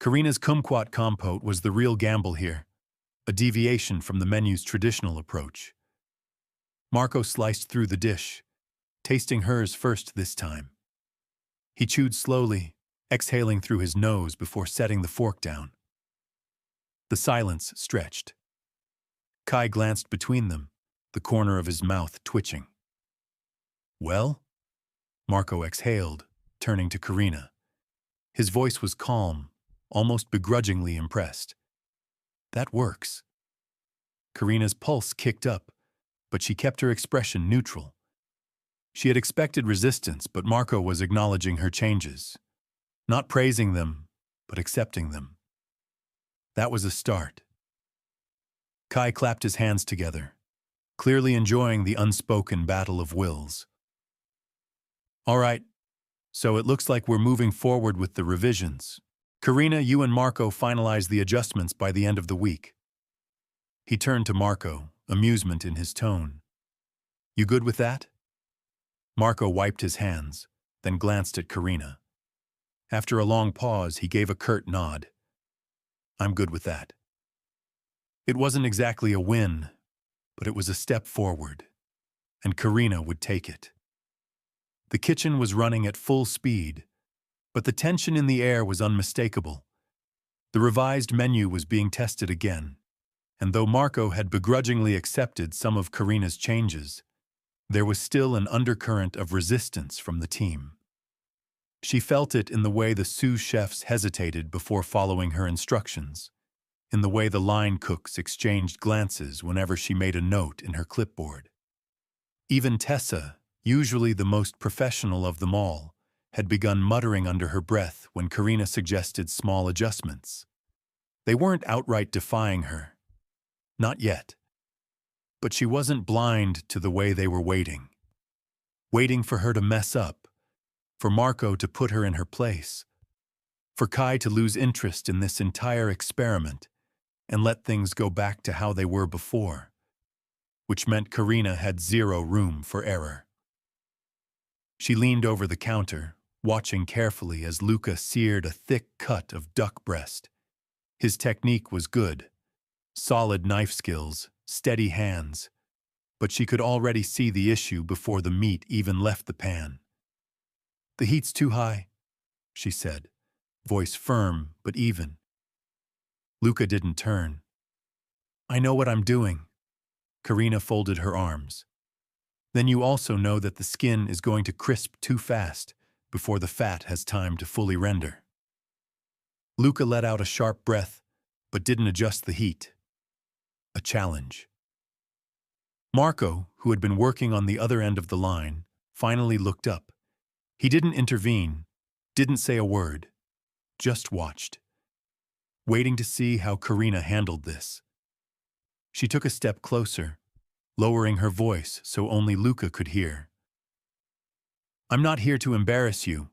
Karina's kumquat compote was the real gamble here, a deviation from the menu's traditional approach. Marco sliced through the dish, tasting hers first this time. He chewed slowly, exhaling through his nose before setting the fork down. The silence stretched. Kai glanced between them, the corner of his mouth twitching. "Well?" Marco exhaled, turning to Karina. His voice was calm, almost begrudgingly impressed. "That works." Karina's pulse kicked up, but she kept her expression neutral. She had expected resistance, but Marco was acknowledging her changes. Not praising them, but accepting them. That was a start. Kai clapped his hands together, clearly enjoying the unspoken battle of wills. "All right, So it looks like we're moving forward with the revisions. Karina, you and Marco finalize the adjustments by the end of the week. He turned to Marco, amusement in his tone. You good with that? Marco wiped his hands, then glanced at Karina. After a long pause, he gave a curt nod. I'm good with that. It wasn't exactly a win, but it was a step forward, and Karina would take it. The kitchen was running at full speed, but the tension in the air was unmistakable. The revised menu was being tested again, and though Marco had begrudgingly accepted some of Karina's changes, there was still an undercurrent of resistance from the team. She felt it in the way the sous chefs hesitated before following her instructions, in the way the line cooks exchanged glances whenever she made a note in her clipboard. Even Tessa, usually the most professional of them all, had begun muttering under her breath when Karina suggested small adjustments. They weren't outright defying her. Not yet. But she wasn't blind to the way they were waiting. Waiting for her to mess up, for Marco to put her in her place, for Kai to lose interest in this entire experiment and let things go back to how they were before, which meant Karina had zero room for error. She leaned over the counter, watching carefully as Luca seared a thick cut of duck breast. His technique was good, solid knife skills, steady hands, but she could already see the issue before the meat even left the pan. The heat's too high, she said, voice firm but even. Luca didn't turn. I know what I'm doing. Karina folded her arms. Then you also know that the skin is going to crisp too fast before the fat has time to fully render. Luca let out a sharp breath, but didn't adjust the heat. A challenge. Marco, who had been working on the other end of the line, finally looked up. He didn't intervene, didn't say a word, just watched, waiting to see how Karina handled this. She took a step closer, lowering her voice so only Luca could hear. I'm not here to embarrass you,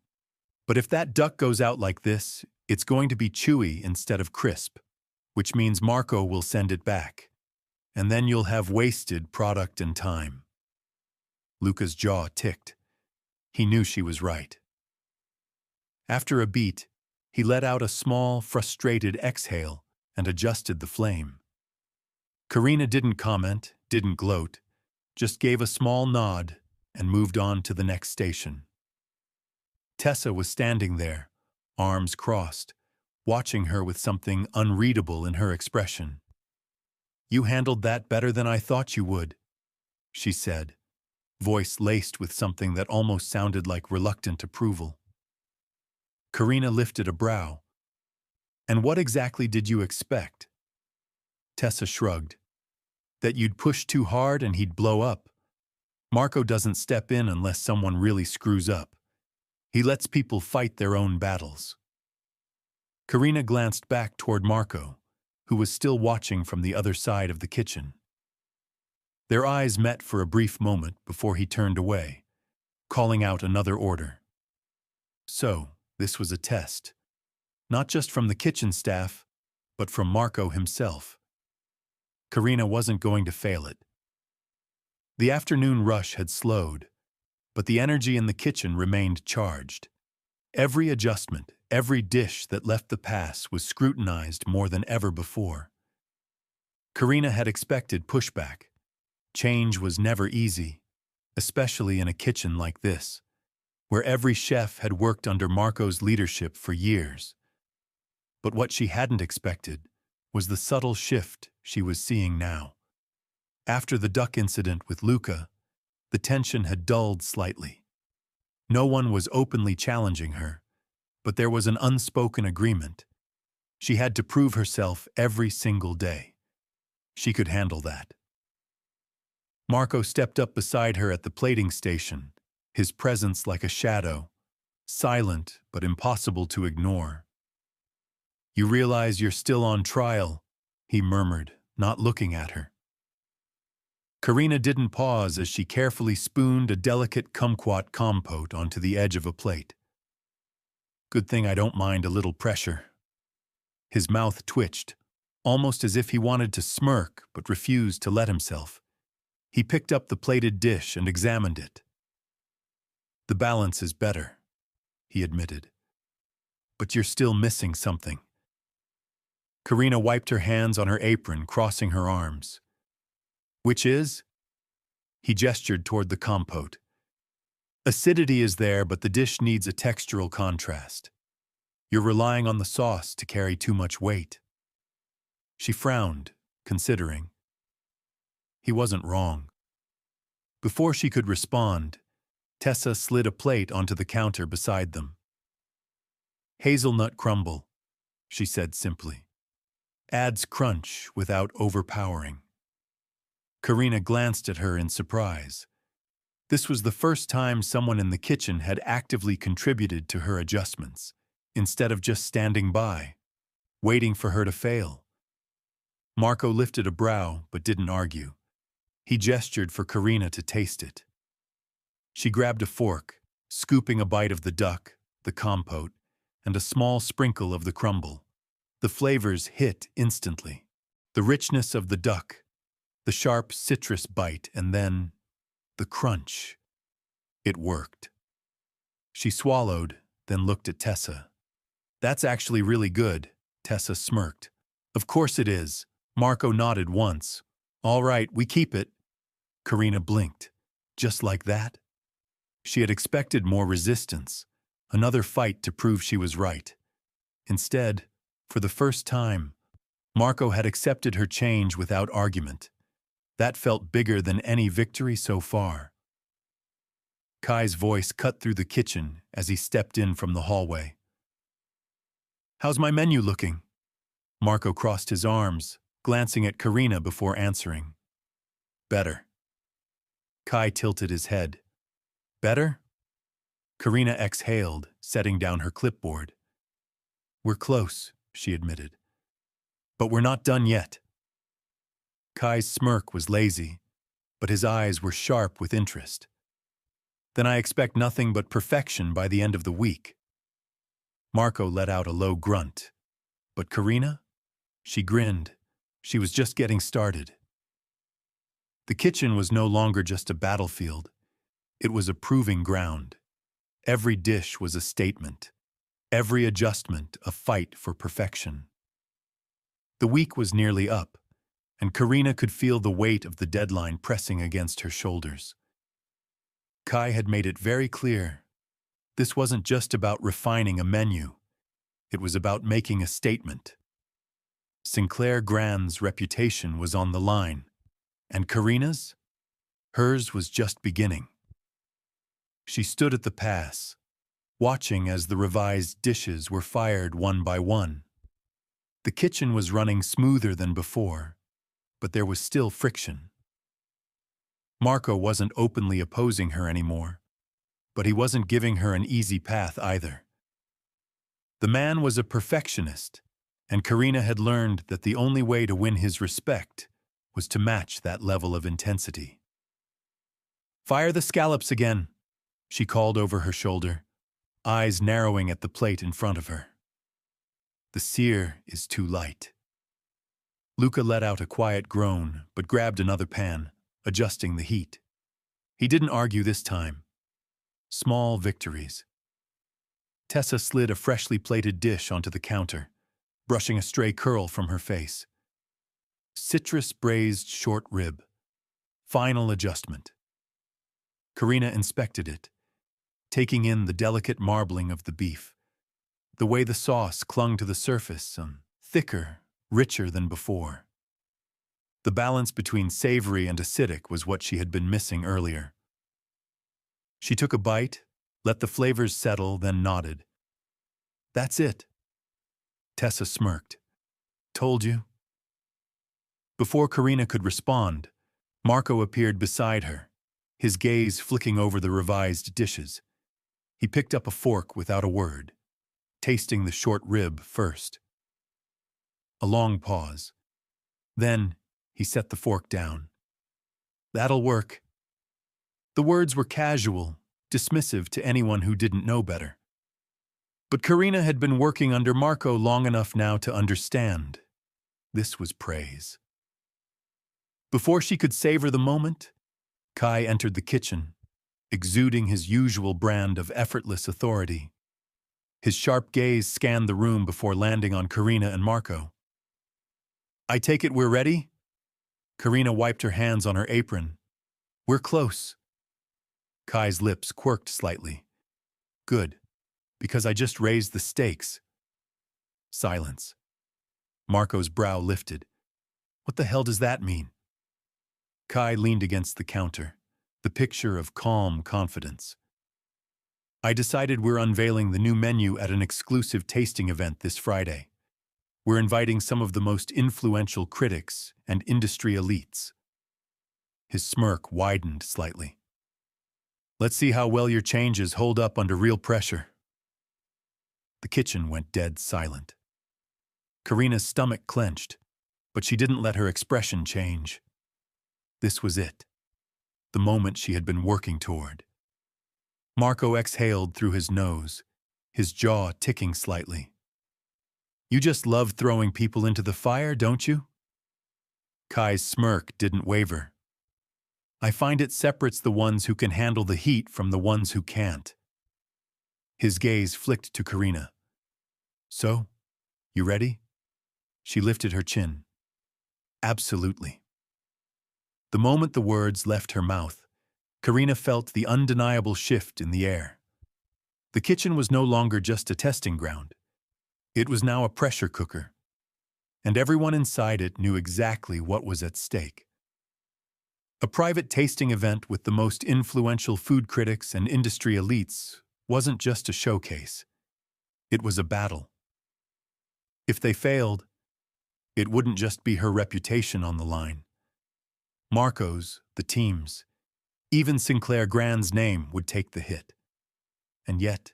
but if that duck goes out like this, it's going to be chewy instead of crisp, which means Marco will send it back, and then you'll have wasted product and time. Luca's jaw ticked. He knew she was right. After a beat, he let out a small, frustrated exhale and adjusted the flame. Karina didn't comment, didn't gloat, just gave a small nod and moved on to the next station. Tessa was standing there, arms crossed, watching her with something unreadable in her expression. You handled that better than I thought you would, she said, voice laced with something that almost sounded like reluctant approval. Karina lifted a brow. And what exactly did you expect? Tessa shrugged. That you'd push too hard and he'd blow up. Marco doesn't step in unless someone really screws up. He lets people fight their own battles. Karina glanced back toward Marco, who was still watching from the other side of the kitchen. Their eyes met for a brief moment before he turned away, calling out another order. So, this was a test, not just from the kitchen staff, but from Marco himself. Karina wasn't going to fail it. The afternoon rush had slowed, but the energy in the kitchen remained charged. Every adjustment, every dish that left the pass was scrutinized more than ever before. Karina had expected pushback. Change was never easy, especially in a kitchen like this, where every chef had worked under Marco's leadership for years. But what she hadn't expected was the subtle shift she was seeing now. After the duck incident with Luca, the tension had dulled slightly. No one was openly challenging her, but there was an unspoken agreement. She had to prove herself every single day. She could handle that. Marco stepped up beside her at the plating station, his presence like a shadow, silent but impossible to ignore. You realize you're still on trial, he murmured, not looking at her. Karina didn't pause as she carefully spooned a delicate kumquat compote onto the edge of a plate. Good thing I don't mind a little pressure. His mouth twitched, almost as if he wanted to smirk but refused to let himself. He picked up the plated dish and examined it. The balance is better, he admitted. But you're still missing something. Karina wiped her hands on her apron, crossing her arms. Which is? He gestured toward the compote. Acidity is there, but the dish needs a textural contrast. You're relying on the sauce to carry too much weight. She frowned, considering. He wasn't wrong. Before she could respond, Tessa slid a plate onto the counter beside them. Hazelnut crumble, she said simply. Adds crunch without overpowering. Karina glanced at her in surprise. This was the first time someone in the kitchen had actively contributed to her adjustments, instead of just standing by, waiting for her to fail. Marco lifted a brow but didn't argue. He gestured for Karina to taste it. She grabbed a fork, scooping a bite of the duck, the compote, and a small sprinkle of the crumble. The flavors hit instantly. The richness of the duck, the sharp citrus bite, and then the crunch. It worked. She swallowed, then looked at Tessa. That's actually really good, Tessa smirked. Of course it is. Marco nodded once. All right, we keep it. Karina blinked. Just like that? She had expected more resistance, another fight to prove she was right. Instead, for the first time, Marco had accepted her change without argument. That felt bigger than any victory so far. Kai's voice cut through the kitchen as he stepped in from the hallway. How's my menu looking? Marco crossed his arms, glancing at Karina before answering. Better. Kai tilted his head. Better? Karina exhaled, setting down her clipboard. We're close, she admitted. But we're not done yet. Kai's smirk was lazy, but his eyes were sharp with interest. Then I expect nothing but perfection by the end of the week. Marco let out a low grunt. But Karina? She grinned. She was just getting started. The kitchen was no longer just a battlefield. It was a proving ground. Every dish was a statement. Every adjustment a fight for perfection. The week was nearly up, and Karina could feel the weight of the deadline pressing against her shoulders. Kai had made it very clear. This wasn't just about refining a menu. It was about making a statement. Sinclair Grand's reputation was on the line, and Karina's? Hers was just beginning. She stood at the pass, watching as the revised dishes were fired one by one. The kitchen was running smoother than before, but there was still friction. Marco wasn't openly opposing her anymore, but he wasn't giving her an easy path either. The man was a perfectionist, and Karina had learned that the only way to win his respect was to match that level of intensity. Fire the scallops again, she called over her shoulder, eyes narrowing at the plate in front of her. The sear is too light. Luca let out a quiet groan, but grabbed another pan, adjusting the heat. He didn't argue this time. Small victories. Tessa slid a freshly plated dish onto the counter, brushing a stray curl from her face. Citrus braised short rib. Final adjustment. Karina inspected it, taking in the delicate marbling of the beef, the way the sauce clung to the surface, thicker, richer than before. The balance between savory and acidic was what she had been missing earlier. She took a bite, let the flavors settle, then nodded. That's it. Tessa smirked. Told you. Before Karina could respond, Marco appeared beside her, his gaze flicking over the revised dishes. He picked up a fork without a word, tasting the short rib first. A long pause. Then he set the fork down. That'll work. The words were casual, dismissive to anyone who didn't know better. But Karina had been working under Marco long enough now to understand. This was praise. Before she could savor the moment, Kai entered the kitchen, exuding his usual brand of effortless authority. His sharp gaze scanned the room before landing on Karina and Marco. "I take it we're ready?" Karina wiped her hands on her apron. "We're close." Kai's lips quirked slightly. "Good, because I just raised the stakes." Silence. Marco's brow lifted. What the hell does that mean? Kai leaned against the counter, the picture of calm confidence. "I decided we're unveiling the new menu at an exclusive tasting event this Friday. We're inviting some of the most influential critics and industry elites." His smirk widened slightly. "Let's see how well your changes hold up under real pressure." The kitchen went dead silent. Karina's stomach clenched, but she didn't let her expression change. This was it, the moment she had been working toward. Marco exhaled through his nose, his jaw ticking slightly. "You just love throwing people into the fire, don't you?" Kai's smirk didn't waver. "I find it separates the ones who can handle the heat from the ones who can't." His gaze flicked to Karina. "So, you ready?" She lifted her chin. "Absolutely." The moment the words left her mouth, Karina felt the undeniable shift in the air. The kitchen was no longer just a testing ground. It was now a pressure cooker, and everyone inside it knew exactly what was at stake. A private tasting event with the most influential food critics and industry elites wasn't just a showcase. It was a battle. If they failed, it wouldn't just be her reputation on the line. Marco's, the team's, even Sinclair Grand's name would take the hit. And yet,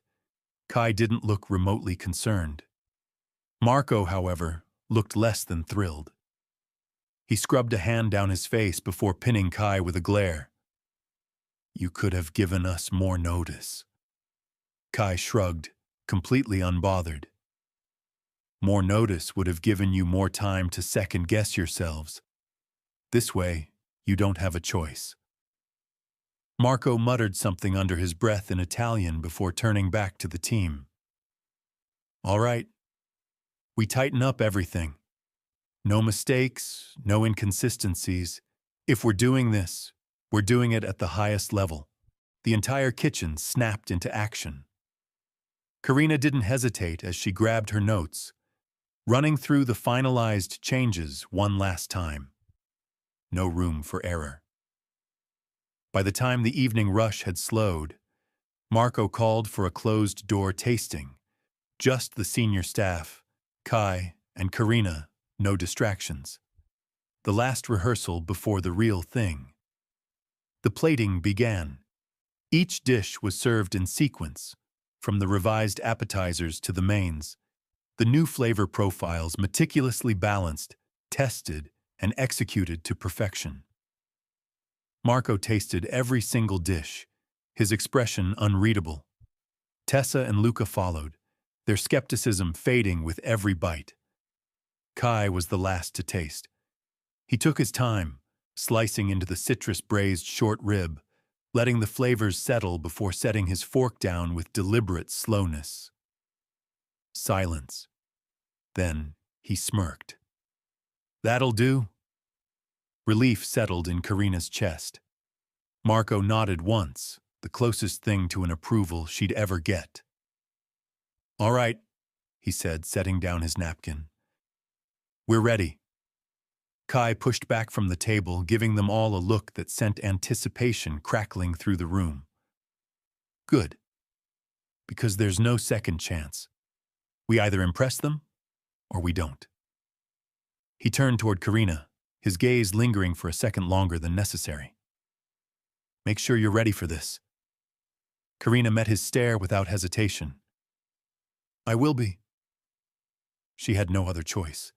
Kai didn't look remotely concerned. Marco, however, looked less than thrilled. He scrubbed a hand down his face before pinning Kai with a glare. "You could have given us more notice." Kai shrugged, completely unbothered. "More notice would have given you more time to second-guess yourselves. This way, you don't have a choice." Marco muttered something under his breath in Italian before turning back to the team. "All right. We tighten up everything. No mistakes, no inconsistencies. If we're doing this, we're doing it at the highest level." The entire kitchen snapped into action. Karina didn't hesitate as she grabbed her notes, running through the finalized changes one last time. No room for error. By the time the evening rush had slowed, Marco called for a closed-door tasting. Just the senior staff, Kai and Karina, no distractions. The last rehearsal before the real thing. The plating began. Each dish was served in sequence, from the revised appetizers to the mains. The new flavor profiles meticulously balanced, tested, and executed to perfection. Marco tasted every single dish, his expression unreadable. Tessa and Luca followed, their skepticism fading with every bite. Kai was the last to taste. He took his time, slicing into the citrus-braised short rib, letting the flavors settle before setting his fork down with deliberate slowness. Silence. Then he smirked. "That'll do." Relief settled in Karina's chest. Marco nodded once, the closest thing to an approval she'd ever get. "All right," he said, setting down his napkin. "We're ready." Kai pushed back from the table, giving them all a look that sent anticipation crackling through the room. "Good. Because there's no second chance. We either impress them, or we don't." He turned toward Karina, his gaze lingering for a second longer than necessary. "Make sure you're ready for this." Karina met his stare without hesitation. "I will be." She had no other choice.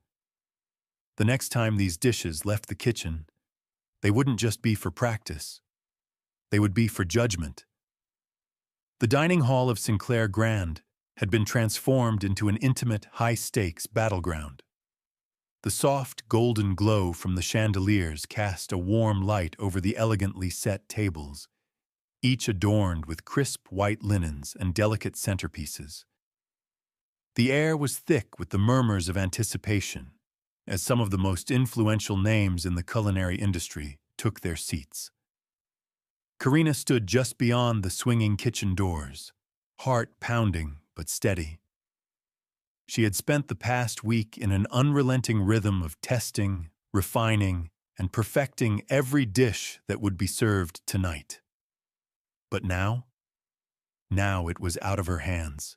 The next time these dishes left the kitchen, they wouldn't just be for practice. They would be for judgment. The dining hall of Sinclair Grand, had been transformed into an intimate, high-stakes battleground. The soft, golden glow from the chandeliers cast a warm light over the elegantly set tables, each adorned with crisp white linens and delicate centerpieces. The air was thick with the murmurs of anticipation, as some of the most influential names in the culinary industry took their seats. Karina stood just beyond the swinging kitchen doors, heart pounding but steady. She had spent the past week in an unrelenting rhythm of testing, refining, and perfecting every dish that would be served tonight. But now it was out of her hands.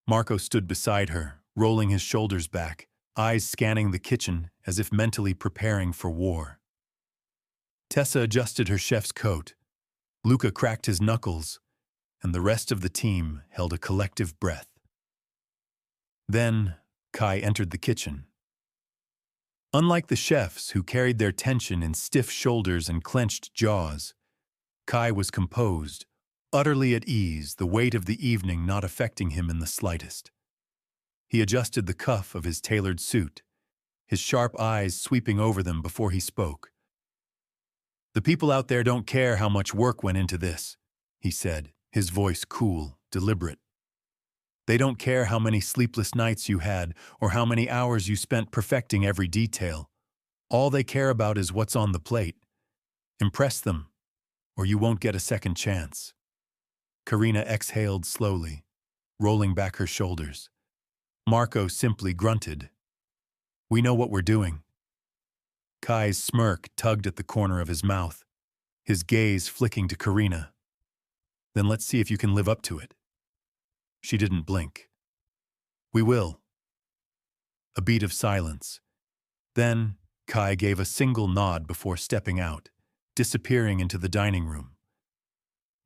Marco stood beside her, rolling his shoulders back, eyes scanning the kitchen as if mentally preparing for war. Tessa adjusted her chef's coat, Luca cracked his knuckles, and the rest of the team held a collective breath. Then, Kai entered the kitchen. Unlike the chefs who carried their tension in stiff shoulders and clenched jaws, Kai was composed, utterly at ease, the weight of the evening not affecting him in the slightest. He adjusted the cuff of his tailored suit, his sharp eyes sweeping over them before he spoke. "The people out there don't care how much work went into this," he said, his voice cool, deliberate. "They don't care how many sleepless nights you had or how many hours you spent perfecting every detail. All they care about is what's on the plate. Impress them, or you won't get a second chance." Karina exhaled slowly, rolling back her shoulders. Marco simply grunted. "We know what we're doing." Kai's smirk tugged at the corner of his mouth, his gaze flicking to Karina. "Then let's see if you can live up to it." She didn't blink. "We will." A beat of silence. Then, Kai gave a single nod before stepping out, disappearing into the dining room.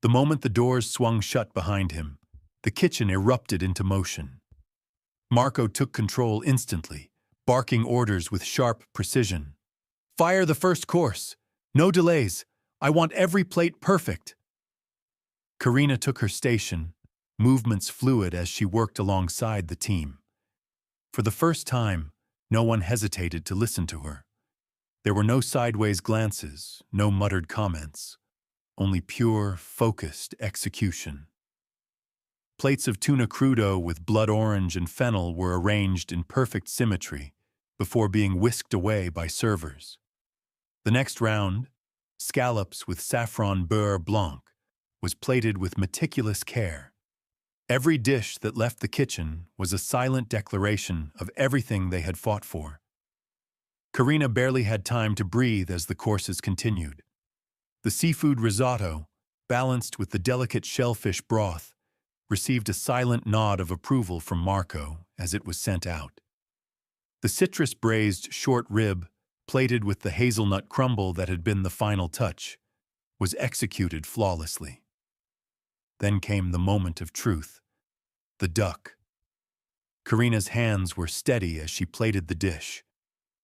The moment the doors swung shut behind him, the kitchen erupted into motion. Marco took control instantly, barking orders with sharp precision. "Fire the first course! No delays! I want every plate perfect!" Karina took her station, movements fluid as she worked alongside the team. For the first time, no one hesitated to listen to her. There were no sideways glances, no muttered comments, only pure, focused execution. Plates of tuna crudo with blood orange and fennel were arranged in perfect symmetry before being whisked away by servers. The next round, scallops with saffron beurre blanc, was plated with meticulous care. Every dish that left the kitchen was a silent declaration of everything they had fought for. Karina barely had time to breathe as the courses continued. The seafood risotto, balanced with the delicate shellfish broth, received a silent nod of approval from Marco as it was sent out. The citrus-braised short rib, plated with the hazelnut crumble that had been the final touch, was executed flawlessly. Then came the moment of truth, the duck. Karina's hands were steady as she plated the dish,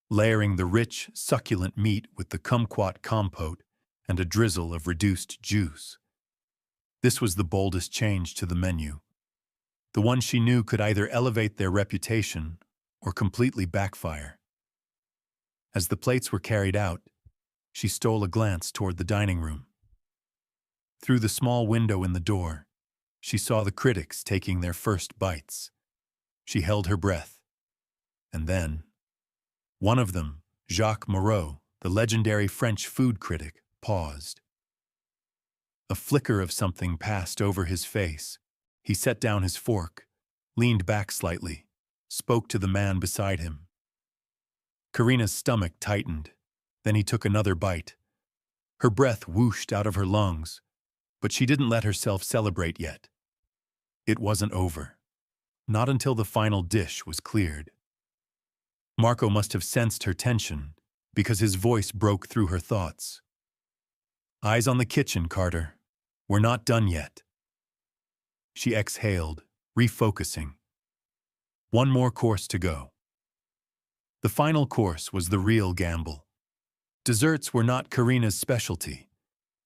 layering the rich, succulent meat with the kumquat compote and a drizzle of reduced juice. This was the boldest change to the menu, the one she knew could either elevate their reputation or completely backfire. As the plates were carried out, she stole a glance toward the dining room. Through the small window in the door, she saw the critics taking their first bites. She held her breath. And then, one of them, Jacques Moreau, the legendary French food critic, paused. A flicker of something passed over his face. He set down his fork, leaned back slightly, spoke to the man beside him. Karina's stomach tightened. Then he took another bite. Her breath whooshed out of her lungs, but she didn't let herself celebrate yet. It wasn't over. Not until the final dish was cleared. Marco must have sensed her tension, because his voice broke through her thoughts. "Eyes on the kitchen, Carter. We're not done yet." She exhaled, refocusing. One more course to go. The final course was the real gamble. Desserts were not Karina's specialty,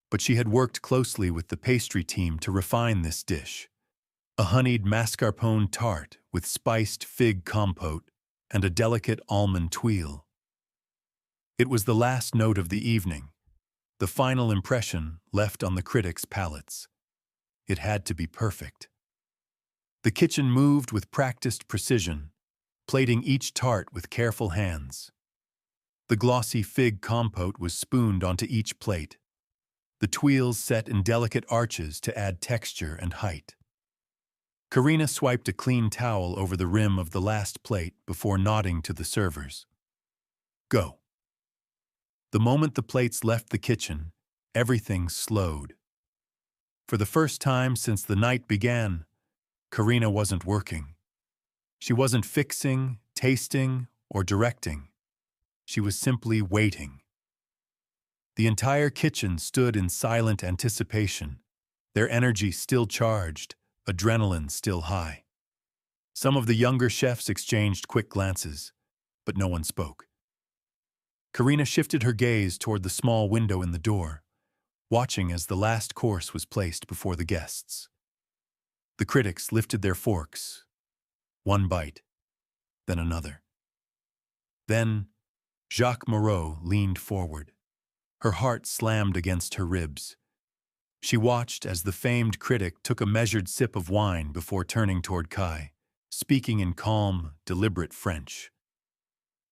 but she had worked closely with the pastry team to refine this dish. a honeyed mascarpone tart with spiced fig compote and a delicate almond tuile. It was the last note of the evening, the final impression left on the critics' palates. It had to be perfect. The kitchen moved with practiced precision, plating each tart with careful hands. The glossy fig compote was spooned onto each plate, the tuiles set in delicate arches to add texture and height. Karina swiped a clean towel over the rim of the last plate before nodding to the servers. Go. The moment the plates left the kitchen, everything slowed. For the first time since the night began, Karina wasn't working. She wasn't fixing, tasting, or directing. She was simply waiting. The entire kitchen stood in silent anticipation, their energy still charged, adrenaline still high. Some of the younger chefs exchanged quick glances, but no one spoke. Karina shifted her gaze toward the small window in the door, watching as the last course was placed before the guests. The critics lifted their forks, one bite, then another. Then, Jacques Moreau leaned forward. Her heart slammed against her ribs. She watched as the famed critic took a measured sip of wine before turning toward Kai, speaking in calm, deliberate French.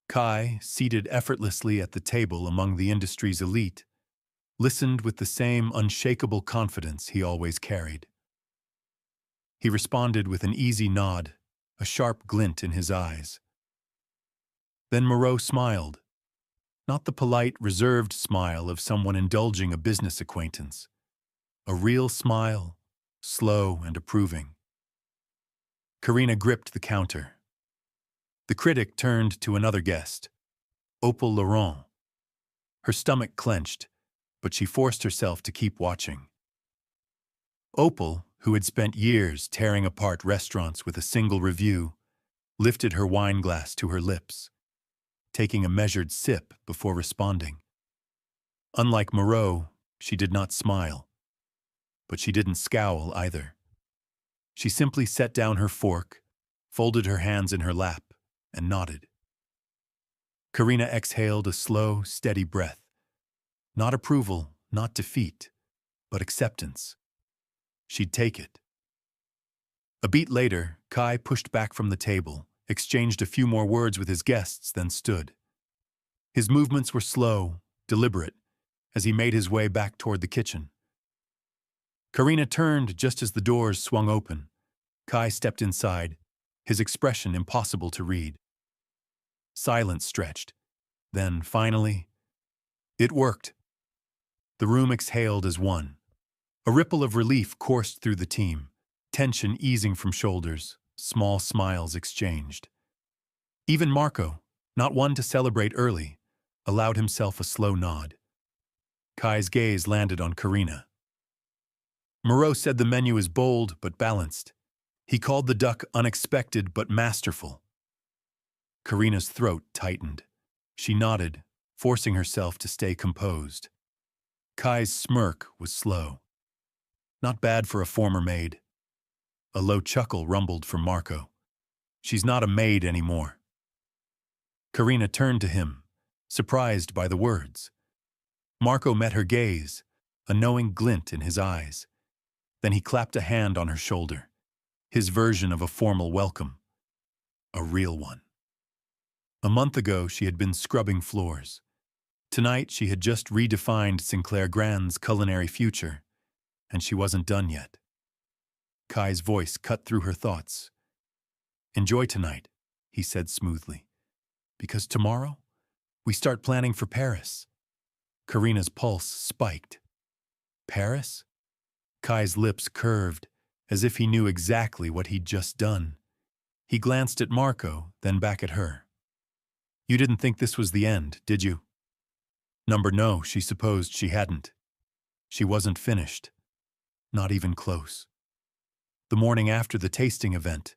Kai, seated effortlessly at the table among the industry's elite, listened with the same unshakable confidence he always carried. He responded with an easy nod, a sharp glint in his eyes. Then Moreau smiled, not the polite, reserved smile of someone indulging a business acquaintance. A real smile, slow and approving. Karina gripped the counter. The critic turned to another guest, Opal Laurent. Her stomach clenched, but she forced herself to keep watching. Opal, who had spent years tearing apart restaurants with a single review, lifted her wine glass to her lips, taking a measured sip before responding. Unlike Moreau, she did not smile, but she didn't scowl either. She simply set down her fork, folded her hands in her lap, and nodded. Karina exhaled a slow, steady breath. Not approval, not defeat, but acceptance. She'd take it. A beat later, Kai pushed back from the table, exchanged a few more words with his guests, then stood. His movements were slow, deliberate, as he made his way back toward the kitchen. Karina turned just as the doors swung open. Kai stepped inside, his expression impossible to read. Silence stretched. Then, finally, it worked. The room exhaled as one. A ripple of relief coursed through the team, tension easing from shoulders, small smiles exchanged. Even Marco, not one to celebrate early, allowed himself a slow nod. Kai's gaze landed on Karina. Moreau said the menu is bold but balanced. He called the duck unexpected but masterful. Karina's throat tightened. She nodded, forcing herself to stay composed. Kai's smirk was slow. Not bad for a former maid. A low chuckle rumbled from Marco. She's not a maid anymore. Karina turned to him, surprised by the words. Marco met her gaze, a knowing glint in his eyes. Then he clapped a hand on her shoulder, his version of a formal welcome. A real one. A month ago, she had been scrubbing floors. Tonight, she had just redefined Sinclair Grand's culinary future, and she wasn't done yet. Kai's voice cut through her thoughts. Enjoy tonight, he said smoothly, because tomorrow, we start planning for Paris. Karina's pulse spiked. Paris? Kai's lips curved, as if he knew exactly what he'd just done. He glanced at Marco, then back at her. You didn't think this was the end, did you? No, she supposed she hadn't. She wasn't finished. Not even close. The morning after the tasting event,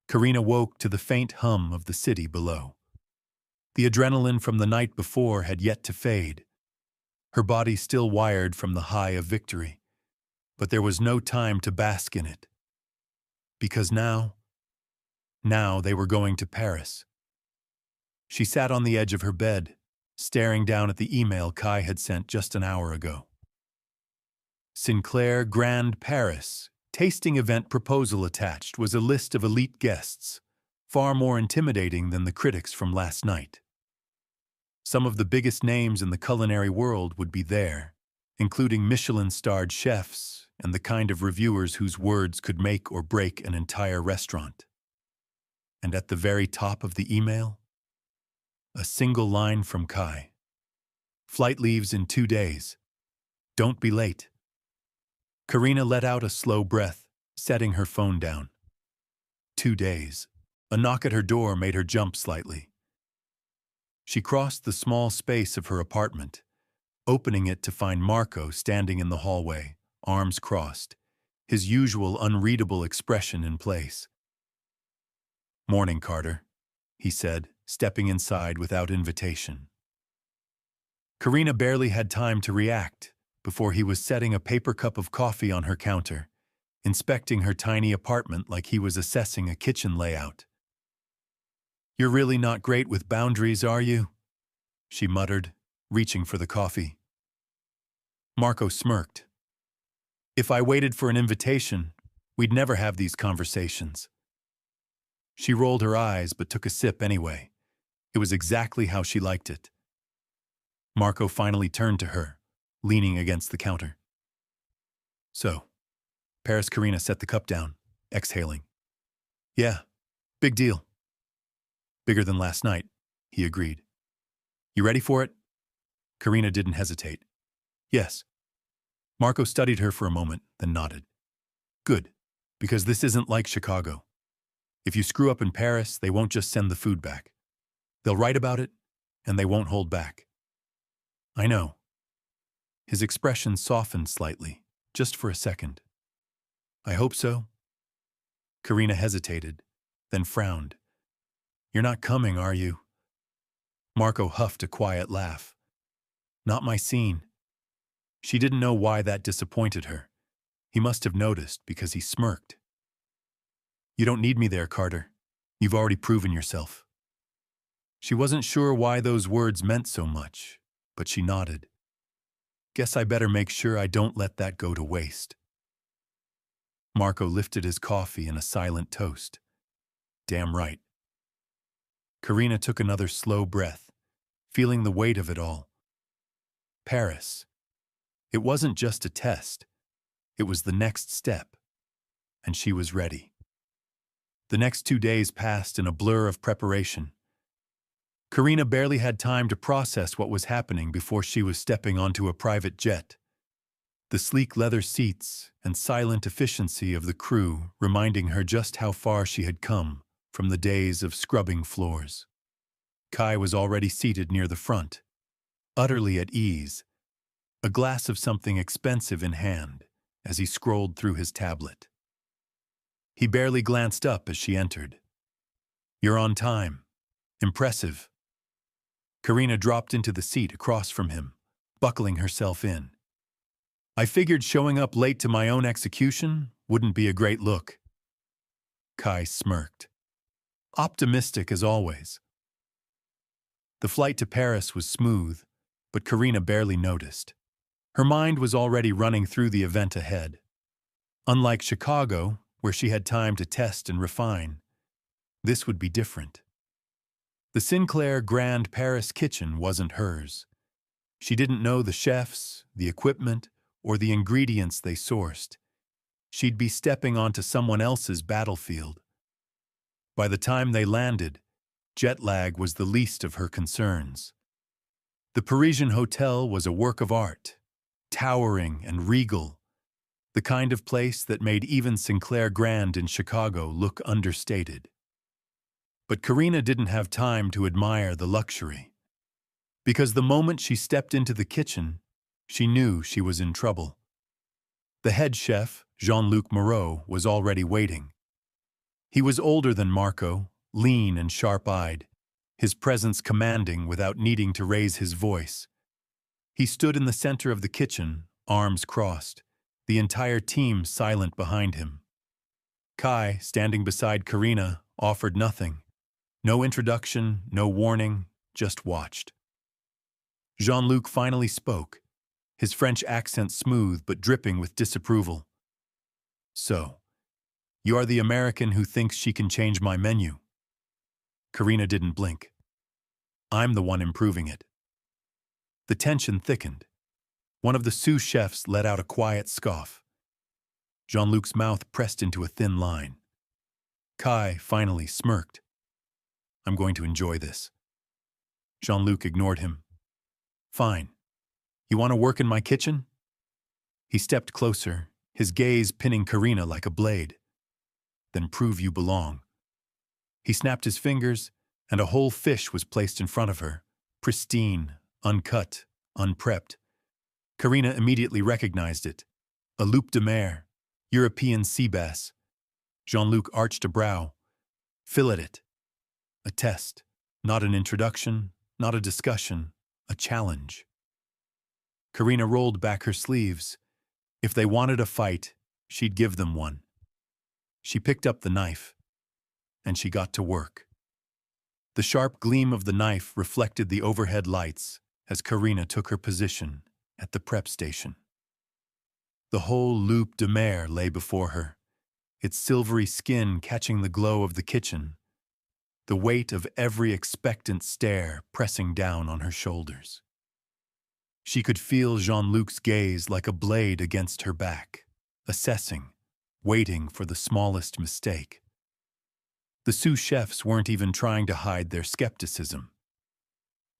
Karina woke to the faint hum of the city below. The adrenaline from the night before had yet to fade. Her body still wired from the high of victory, but there was no time to bask in it. Because now they were going to Paris. She sat on the edge of her bed, staring down at the email Kai had sent just an hour ago. Sinclair Grand Paris. Tasting event proposal attached was a list of elite guests, far more intimidating than the critics from last night. Some of the biggest names in the culinary world would be there, including Michelin-starred chefs and the kind of reviewers whose words could make or break an entire restaurant. And at the very top of the email, a single line from Kai. Flight leaves in 2 days. Don't be late. Karina let out a slow breath, setting her phone down. 2 days. A knock at her door made her jump slightly. She crossed the small space of her apartment, opening it to find Marco standing in the hallway, arms crossed, his usual unreadable expression in place. "Morning, Carter," he said, stepping inside without invitation. Karina barely had time to react before he was setting a paper cup of coffee on her counter, inspecting her tiny apartment like he was assessing a kitchen layout. "You're really not great with boundaries, are you?" she muttered, reaching for the coffee. Marco smirked. "If I waited for an invitation, we'd never have these conversations." She rolled her eyes but took a sip anyway. It was exactly how she liked it. Marco finally turned to her, leaning against the counter. "So, Paris." Karina set the cup down, exhaling. "Yeah, big deal." "Bigger than last night," he agreed. "You ready for it?" Karina didn't hesitate. "Yes." Marco studied her for a moment, then nodded. "Good, because this isn't like Chicago. If you screw up in Paris, they won't just send the food back. They'll write about it, and they won't hold back." "I know." His expression softened slightly, just for a second. "I hope so." Karina hesitated, then frowned. "You're not coming, are you?" Marco huffed a quiet laugh. "Not my scene." She didn't know why that disappointed her. He must have noticed because he smirked. "You don't need me there, Carter. You've already proven yourself." She wasn't sure why those words meant so much, but she nodded. "Guess I better make sure I don't let that go to waste." Marco lifted his coffee in a silent toast. "Damn right." Karina took another slow breath, feeling the weight of it all. Paris. It wasn't just a test. It was the next step. And she was ready. The next 2 days passed in a blur of preparation. Karina barely had time to process what was happening before she was stepping onto a private jet. The sleek leather seats and silent efficiency of the crew reminding her just how far she had come from the days of scrubbing floors. Kai was already seated near the front, utterly at ease, a glass of something expensive in hand as he scrolled through his tablet. He barely glanced up as she entered. "You're on time. Impressive." Karina dropped into the seat across from him, buckling herself in. "I figured showing up late to my own execution wouldn't be a great look." Kai smirked. Optimistic as always. The flight to Paris was smooth, but Karina barely noticed. Her mind was already running through the event ahead. Unlike Chicago, where she had time to test and refine, this would be different. The Sinclair Grand Paris kitchen wasn't hers. She didn't know the chefs, the equipment, or the ingredients they sourced. She'd be stepping onto someone else's battlefield. By the time they landed, jet lag was the least of her concerns. The Parisian hotel was a work of art, towering and regal, the kind of place that made even Sinclair Grand in Chicago look understated. But Karina didn't have time to admire the luxury, because the moment she stepped into the kitchen, she knew she was in trouble. The head chef, Jean-Luc Moreau, was already waiting. He was older than Marco, lean and sharp-eyed, his presence commanding without needing to raise his voice. He stood in the center of the kitchen, arms crossed, the entire team silent behind him. Kai, standing beside Karina, offered nothing. No introduction, no warning, just watched. Jean-Luc finally spoke, his French accent smooth but dripping with disapproval. "So, you are the American who thinks she can change my menu." Karina didn't blink. "I'm the one improving it." The tension thickened. One of the sous chefs let out a quiet scoff. Jean-Luc's mouth pressed into a thin line. Kai finally smirked. "I'm going to enjoy this." Jean-Luc ignored him. "Fine. You want to work in my kitchen?" He stepped closer, his gaze pinning Karina like a blade. "Then prove you belong." He snapped his fingers, and a whole fish was placed in front of her, pristine, uncut, unprepped. Karina immediately recognized it. A loup de mer, European sea bass. Jean-Luc arched a brow. "Fillet it." A test, not an introduction, not a discussion, a challenge. Karina rolled back her sleeves. If they wanted a fight, she'd give them one. She picked up the knife, and she got to work. The sharp gleam of the knife reflected the overhead lights as Karina took her position at the prep station. The whole loup de mer lay before her, its silvery skin catching the glow of the kitchen, the weight of every expectant stare pressing down on her shoulders. She could feel Jean-Luc's gaze like a blade against her back, assessing, waiting for the smallest mistake. The sous chefs weren't even trying to hide their skepticism.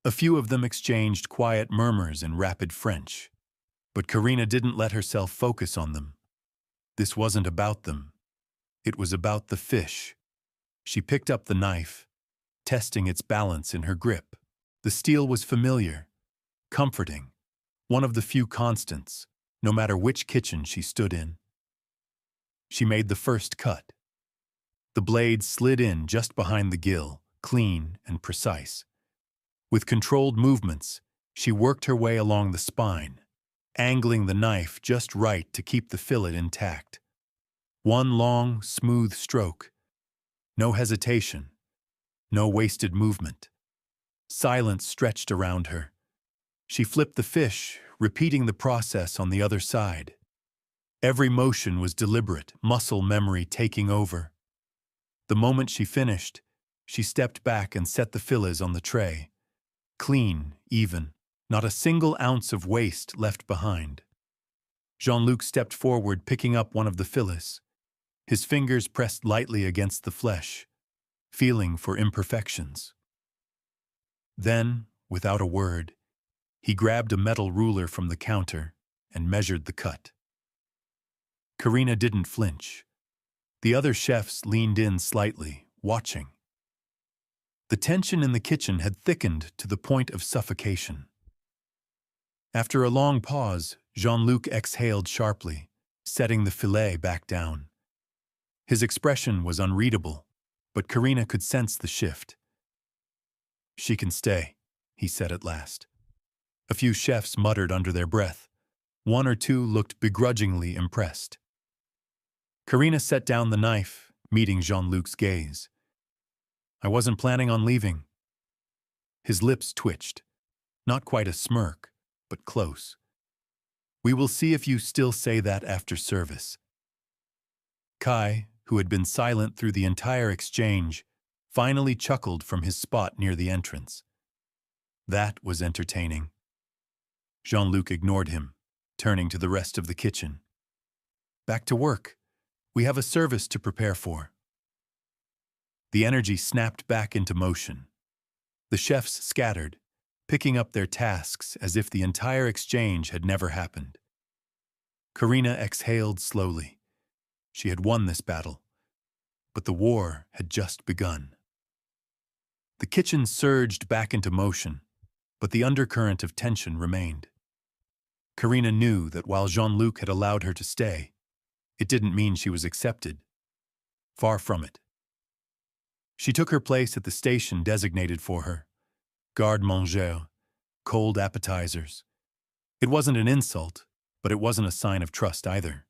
A few of them exchanged quiet murmurs in rapid French, but Karina didn't let herself focus on them. This wasn't about them. It was about the fish. She picked up the knife, testing its balance in her grip. The steel was familiar, comforting, one of the few constants, no matter which kitchen she stood in. She made the first cut. The blade slid in just behind the gill, clean and precise. With controlled movements, she worked her way along the spine, angling the knife just right to keep the fillet intact. One long, smooth stroke. No hesitation. No wasted movement. Silence stretched around her. She flipped the fish, repeating the process on the other side. Every motion was deliberate, muscle memory taking over. The moment she finished, she stepped back and set the fillets on the tray. Clean, even, not a single ounce of waste left behind. Jean-Luc stepped forward, picking up one of the fillets. His fingers pressed lightly against the flesh, feeling for imperfections. Then, without a word, he grabbed a metal ruler from the counter and measured the cut. Karina didn't flinch. The other chefs leaned in slightly, watching. The tension in the kitchen had thickened to the point of suffocation. After a long pause, Jean-Luc exhaled sharply, setting the fillet back down. His expression was unreadable, but Karina could sense the shift. "She can stay," he said at last. A few chefs muttered under their breath. One or two looked begrudgingly impressed. Karina set down the knife, meeting Jean-Luc's gaze. "I wasn't planning on leaving." His lips twitched. Not quite a smirk, but close. "We will see if you still say that after service." Kai, who had been silent through the entire exchange, finally chuckled from his spot near the entrance. That was entertaining. Jean-Luc ignored him, turning to the rest of the kitchen. "Back to work. We have a service to prepare for." The energy snapped back into motion. The chefs scattered, picking up their tasks as if the entire exchange had never happened. Karina exhaled slowly. She had won this battle, but the war had just begun. The kitchen surged back into motion, but the undercurrent of tension remained. Karina knew that while Jean-Luc had allowed her to stay, it didn't mean she was accepted. Far from it. She took her place at the station designated for her. Garde-manger, cold appetizers. It wasn't an insult, but it wasn't a sign of trust either.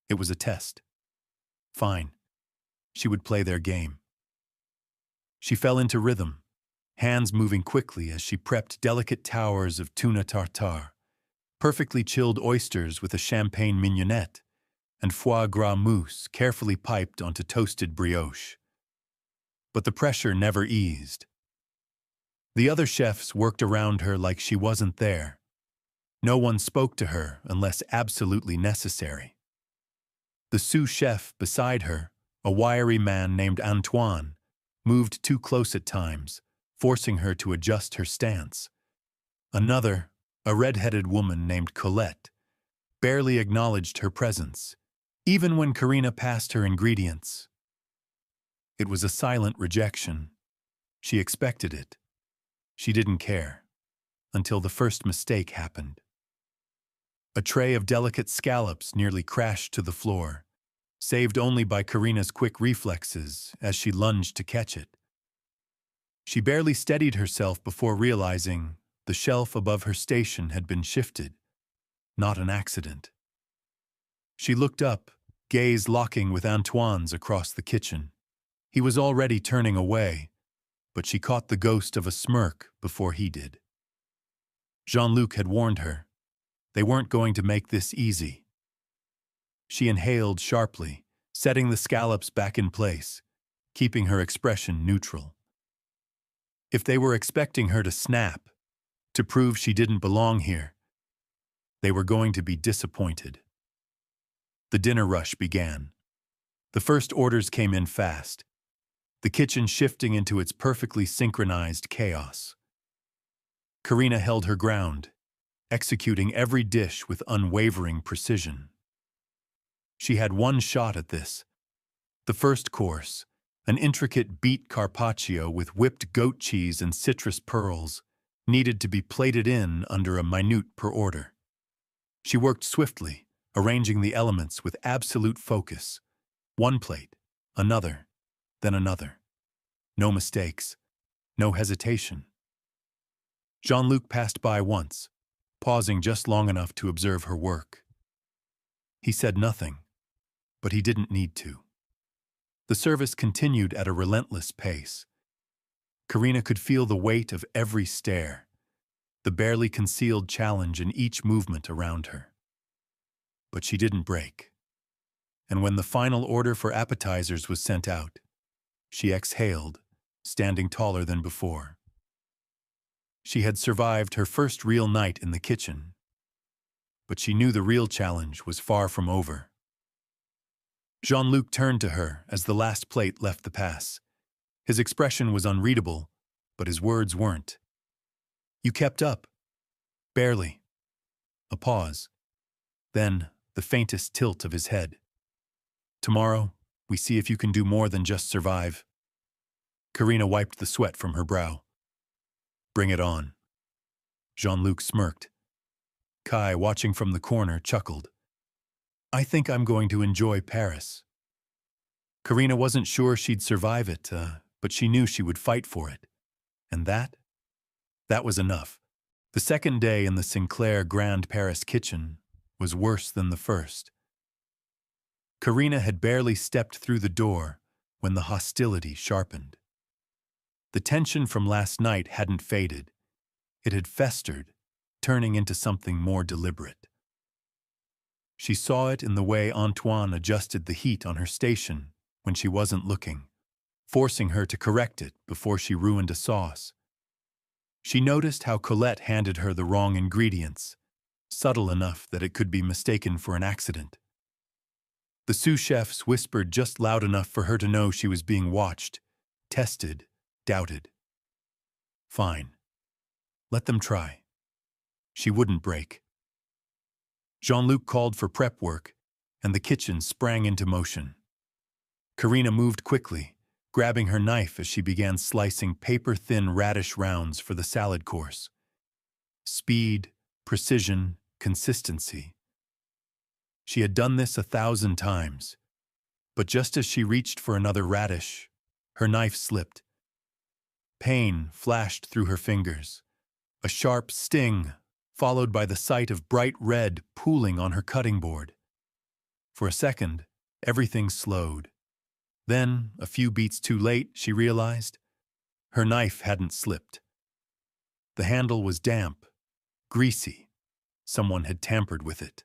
It was a test. "Fine, she would play their game. She fell into rhythm, hands moving quickly as she prepped delicate towers of tuna tartare, perfectly chilled oysters with a champagne mignonette, and foie gras mousse carefully piped onto toasted brioche. But the pressure never eased. The other chefs worked around her like she wasn't there. No one spoke to her unless absolutely necessary. The sous chef beside her, a wiry man named Antoine, moved too close at times, forcing her to adjust her stance. Another, a red-headed woman named Colette, barely acknowledged her presence, even when Karina passed her ingredients. It was a silent rejection. She expected it. She didn't care, until the first mistake happened. A tray of delicate scallops nearly crashed to the floor, saved only by Karina's quick reflexes as she lunged to catch it. She barely steadied herself before realizing the shelf above her station had been shifted, not an accident. She looked up, gaze locking with Antoine's across the kitchen. He was already turning away, but she caught the ghost of a smirk before he did. Jean-Luc had warned her. They weren't going to make this easy. She inhaled sharply, setting the scallops back in place, keeping her expression neutral. If they were expecting her to snap, to prove she didn't belong here, they were going to be disappointed. The dinner rush began. The first orders came in fast, the kitchen shifting into its perfectly synchronized chaos. Karina held her ground, executing every dish with unwavering precision. She had one shot at this. The first course, an intricate beet carpaccio with whipped goat cheese and citrus pearls, needed to be plated in under a minute per order. She worked swiftly, arranging the elements with absolute focus. One plate, another, then another. No mistakes, no hesitation. Jean-Luc passed by once, pausing just long enough to observe her work. He said nothing, but he didn't need to. The service continued at a relentless pace. Karina could feel the weight of every stare, the barely concealed challenge in each movement around her. But she didn't break. And when the final order for appetizers was sent out, she exhaled, standing taller than before. She had survived her first real night in the kitchen, but she knew the real challenge was far from over. Jean-Luc turned to her as the last plate left the pass. His expression was unreadable, but his words weren't. "You kept up." "Barely." A pause. Then the faintest tilt of his head. "Tomorrow, we see if you can do more than just survive." Karina wiped the sweat from her brow. "Bring it on." Jean-Luc smirked. Kai, watching from the corner, chuckled. "I think I'm going to enjoy Paris." Karina wasn't sure she'd survive it, but she knew she would fight for it. And that was enough. The second day in the Sinclair Grand Paris kitchen was worse than the first. Karina had barely stepped through the door when the hostility sharpened. The tension from last night hadn't faded. It had festered, turning into something more deliberate. She saw it in the way Antoine adjusted the heat on her station when she wasn't looking, forcing her to correct it before she ruined a sauce. She noticed how Colette handed her the wrong ingredients, subtle enough that it could be mistaken for an accident. The sous chefs whispered just loud enough for her to know she was being watched, tested, doubted. Fine. Let them try. She wouldn't break. Jean-Luc called for prep work, and the kitchen sprang into motion. Karina moved quickly, grabbing her knife as she began slicing paper-thin radish rounds for the salad course. Speed, precision, consistency. She had done this 1,000 times, but just as she reached for another radish, her knife slipped. Pain flashed through her fingers, a sharp sting followed by the sight of bright red pooling on her cutting board. For a second, everything slowed. Then, a few beats too late, she realized, her knife hadn't slipped. The handle was damp, greasy. Someone had tampered with it.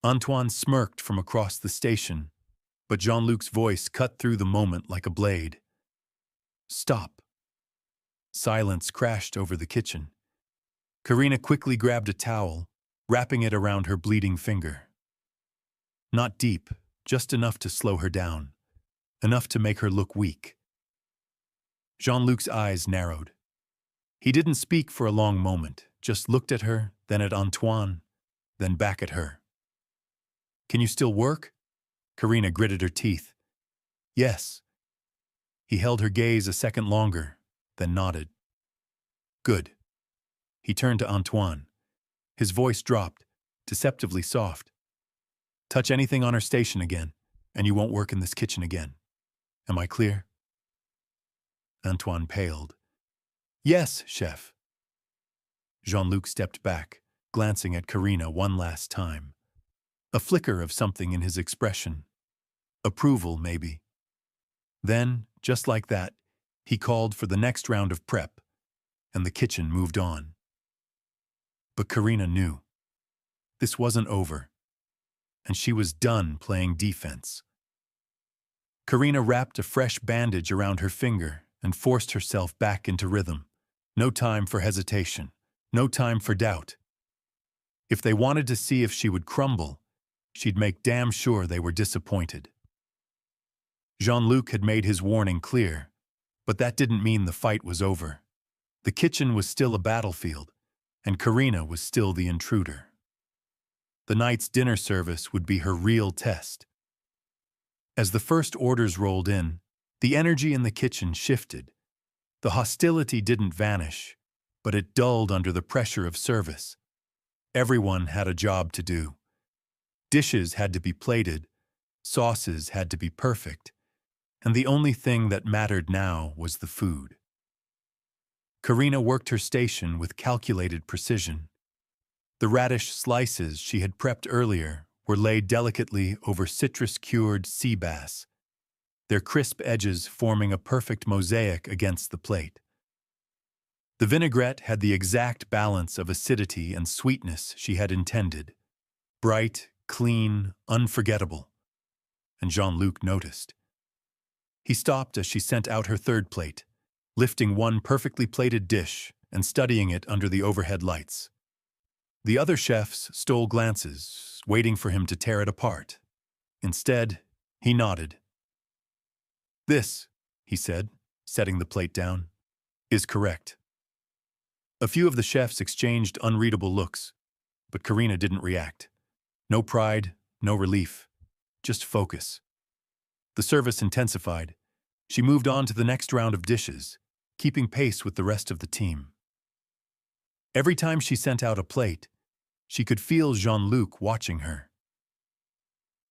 Antoine smirked from across the station, but Jean-Luc's voice cut through the moment like a blade. Stop. Silence crashed over the kitchen. Karina quickly grabbed a towel, wrapping it around her bleeding finger. Not deep, just enough to slow her down, enough to make her look weak. Jean-Luc's eyes narrowed. He didn't speak for a long moment, just looked at her, then at Antoine, then back at her. Can you still work? Karina gritted her teeth. Yes. He held her gaze a second longer, then nodded. Good. He turned to Antoine. His voice dropped, deceptively soft. Touch anything on our station again, and you won't work in this kitchen again. Am I clear? Antoine paled. Yes, chef. Jean-Luc stepped back, glancing at Karina one last time. A flicker of something in his expression. Approval, maybe. Then, just like that, he called for the next round of prep, and the kitchen moved on. But Karina knew. This wasn't over, and she was done playing defense. Karina wrapped a fresh bandage around her finger and forced herself back into rhythm. No time for hesitation, no time for doubt. If they wanted to see if she would crumble, she'd make damn sure they were disappointed. Jean-Luc had made his warning clear, but that didn't mean the fight was over. The kitchen was still a battlefield, and Karina was still the intruder. The night's dinner service would be her real test. As the first orders rolled in, the energy in the kitchen shifted. The hostility didn't vanish, but it dulled under the pressure of service. Everyone had a job to do. Dishes had to be plated, sauces had to be perfect, and the only thing that mattered now was the food. Karina worked her station with calculated precision. The radish slices she had prepped earlier were laid delicately over citrus-cured sea bass, their crisp edges forming a perfect mosaic against the plate. The vinaigrette had the exact balance of acidity and sweetness she had intended. Bright, clean, unforgettable. And Jean-Luc noticed. He stopped as she sent out her third plate, lifting one perfectly plated dish and studying it under the overhead lights. The other chefs stole glances, waiting for him to tear it apart. Instead, he nodded. This, he said, setting the plate down, is correct. A few of the chefs exchanged unreadable looks, but Karina didn't react. No pride, no relief, just focus. The service intensified. She moved on to the next round of dishes, keeping pace with the rest of the team. Every time she sent out a plate, she could feel Jean-Luc watching her.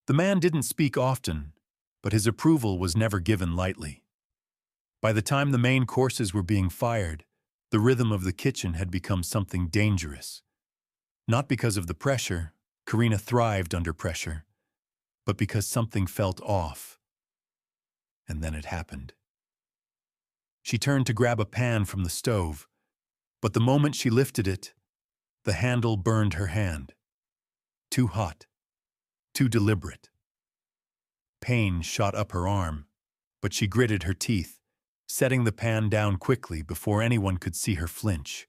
The man didn't speak often, but his approval was never given lightly. By the time the main courses were being fired, the rhythm of the kitchen had become something dangerous. Not because of the pressure, Karina thrived under pressure, but because something felt off. And then it happened. She turned to grab a pan from the stove, but the moment she lifted it, the handle burned her hand. Too hot, too deliberate. Pain shot up her arm, but she gritted her teeth, setting the pan down quickly before anyone could see her flinch.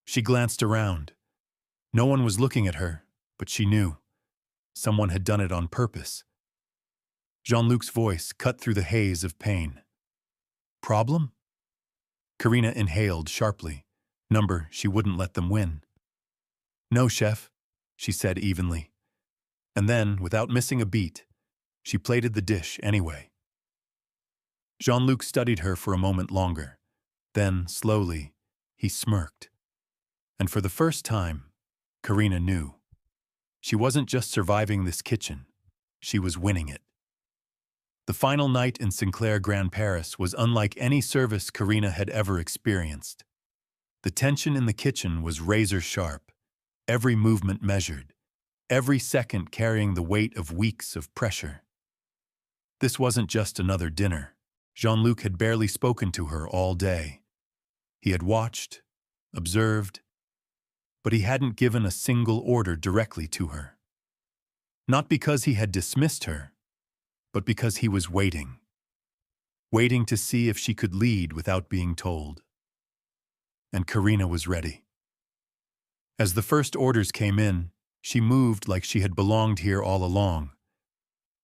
She glanced around. No one was looking at her, but she knew. Someone had done it on purpose. Jean-Luc's voice cut through the haze of pain. Problem? Karina inhaled sharply. Number, she wouldn't let them win. No, chef, she said evenly. And then, without missing a beat, she plated the dish anyway. Jean-Luc studied her for a moment longer. Then, slowly, he smirked. And for the first time, Karina knew. She wasn't just surviving this kitchen, she was winning it. The final night in Sinclair Grand Paris was unlike any service Karina had ever experienced. The tension in the kitchen was razor-sharp, every movement measured, every second carrying the weight of weeks of pressure. This wasn't just another dinner. Jean-Luc had barely spoken to her all day. He had watched, observed, but he hadn't given a single order directly to her. Not because he had dismissed her, but because he was waiting. Waiting to see if she could lead without being told. And Karina was ready. As the first orders came in, she moved like she had belonged here all along.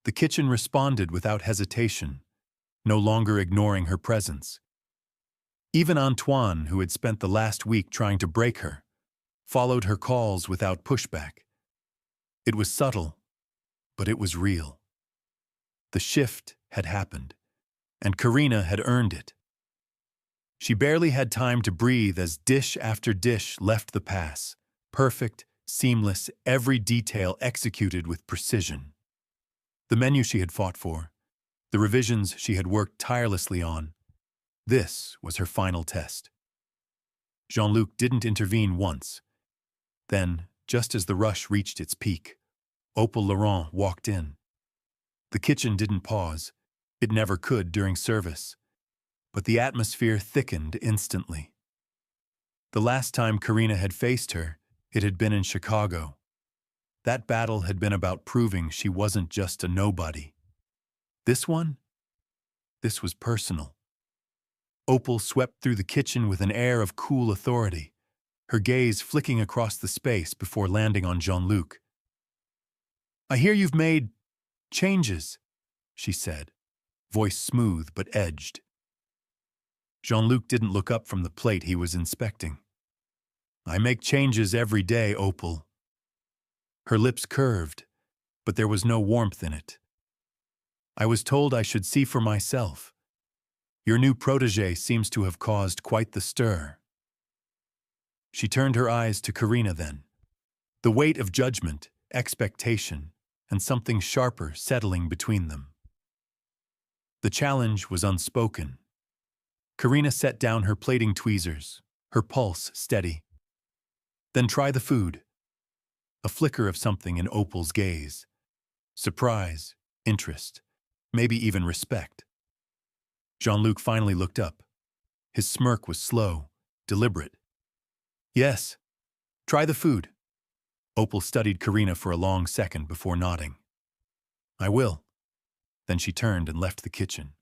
The kitchen responded without hesitation, no longer ignoring her presence. Even Antoine, who had spent the last week trying to break her, followed her calls without pushback. It was subtle, but it was real. The shift had happened, and Karina had earned it. She barely had time to breathe as dish after dish left the pass, perfect, seamless, every detail executed with precision. The menu she had fought for, the revisions she had worked tirelessly on, this was her final test. Jean-Luc didn't intervene once. Then, just as the rush reached its peak, Opal Laurent walked in. The kitchen didn't pause. It never could during service. But the atmosphere thickened instantly. The last time Karina had faced her, it had been in Chicago. That battle had been about proving she wasn't just a nobody. This one? This was personal. Opal swept through the kitchen with an air of cool authority, her gaze flicking across the space before landing on Jean-Luc. "I hear you've made changes," she said, voice smooth but edged. Jean-Luc didn't look up from the plate he was inspecting. "I make changes every day, Opal." Her lips curved, but there was no warmth in it. "I was told I should see for myself. Your new protégé seems to have caused quite the stir." She turned her eyes to Karina then, the weight of judgment, expectation, and something sharper settling between them. The challenge was unspoken. Karina set down her plating tweezers, her pulse steady. "Then try the food." A flicker of something in Opal's gaze. Surprise, interest, maybe even respect. Jean-Luc finally looked up. His smirk was slow, deliberate. "Yes, try the food." Opal studied Karina for a long second before nodding. "I will." Then she turned and left the kitchen.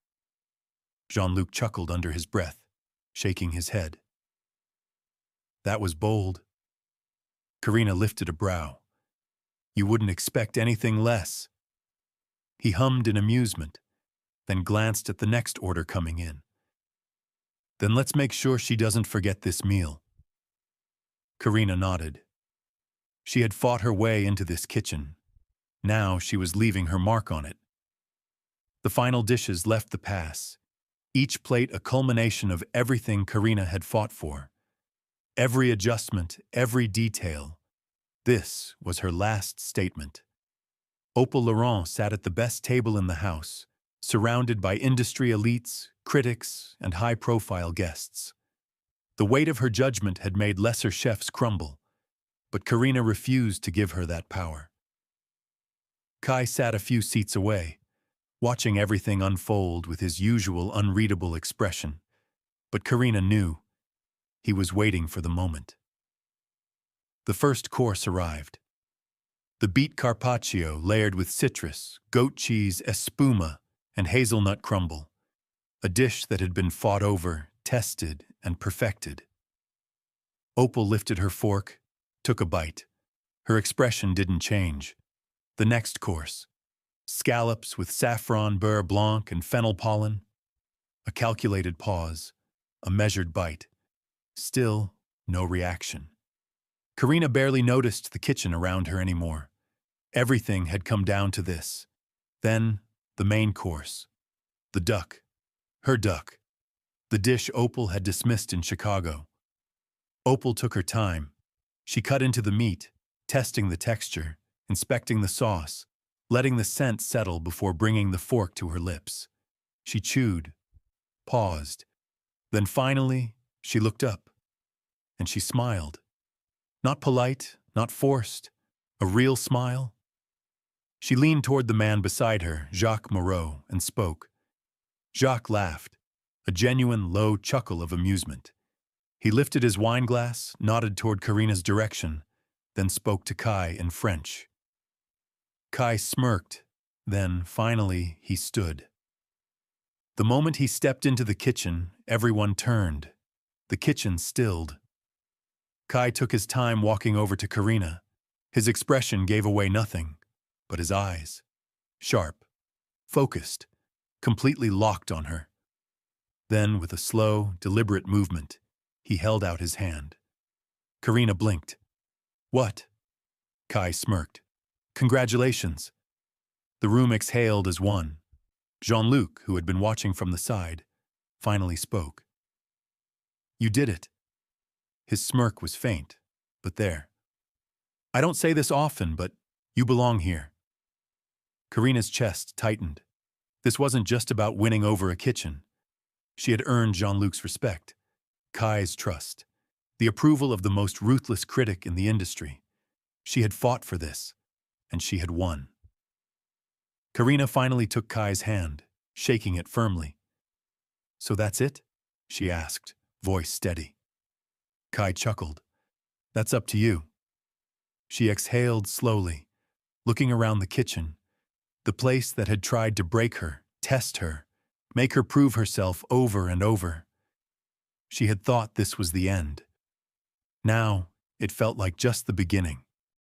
Jean-Luc chuckled under his breath, shaking his head. That was bold. Karina lifted a brow. "You wouldn't expect anything less." He hummed in amusement, then glanced at the next order coming in. "Then let's make sure she doesn't forget this meal." Karina nodded. She had fought her way into this kitchen. Now she was leaving her mark on it. The final dishes left the pass, each plate a culmination of everything Karina had fought for. Every adjustment, every detail. This was her last statement. Opal Laurent sat at the best table in the house, surrounded by industry elites, critics, and high-profile guests. The weight of her judgment had made lesser chefs crumble, but Karina refused to give her that power. Kai sat a few seats away, watching everything unfold with his usual unreadable expression, but Karina knew. He was waiting for the moment. The first course arrived. The beet carpaccio layered with citrus, goat cheese, espuma, and hazelnut crumble, a dish that had been fought over, tested, and perfected. Opal lifted her fork, took a bite. Her expression didn't change. The next course, scallops with saffron beurre blanc and fennel pollen. A calculated pause, a measured bite. Still, no reaction. Karina barely noticed the kitchen around her anymore. Everything had come down to this. Then, the main course. The duck. Her duck. The dish Opal had dismissed in Chicago. Opal took her time. She cut into the meat, testing the texture, inspecting the sauce, letting the scent settle before bringing the fork to her lips. She chewed, paused. Then finally, she looked up. And she smiled. Not polite, not forced. A real smile. She leaned toward the man beside her, Jacques Moreau, and spoke. Jacques laughed, a genuine low chuckle of amusement. He lifted his wine glass, nodded toward Karina's direction, then spoke to Kai in French. Kai smirked, then, finally, he stood. The moment he stepped into the kitchen, everyone turned. The kitchen stilled. Kai took his time walking over to Karina. His expression gave away nothing, but his eyes, sharp, focused, completely locked on her. Then, with a slow, deliberate movement, he held out his hand. Karina blinked. What? Kai smirked. Congratulations. The room exhaled as one. Jean-Luc, who had been watching from the side, finally spoke. You did it. His smirk was faint, but there. I don't say this often, but you belong here. Karina's chest tightened. This wasn't just about winning over a kitchen. She had earned Jean-Luc's respect, Kai's trust, the approval of the most ruthless critic in the industry. She had fought for this, and she had won. Karina finally took Kai's hand, shaking it firmly. So that's it? She asked, voice steady. Kai chuckled. That's up to you. She exhaled slowly, looking around the kitchen, the place that had tried to break her, test her, make her prove herself over and over. She had thought this was the end. Now, it felt like just the beginning.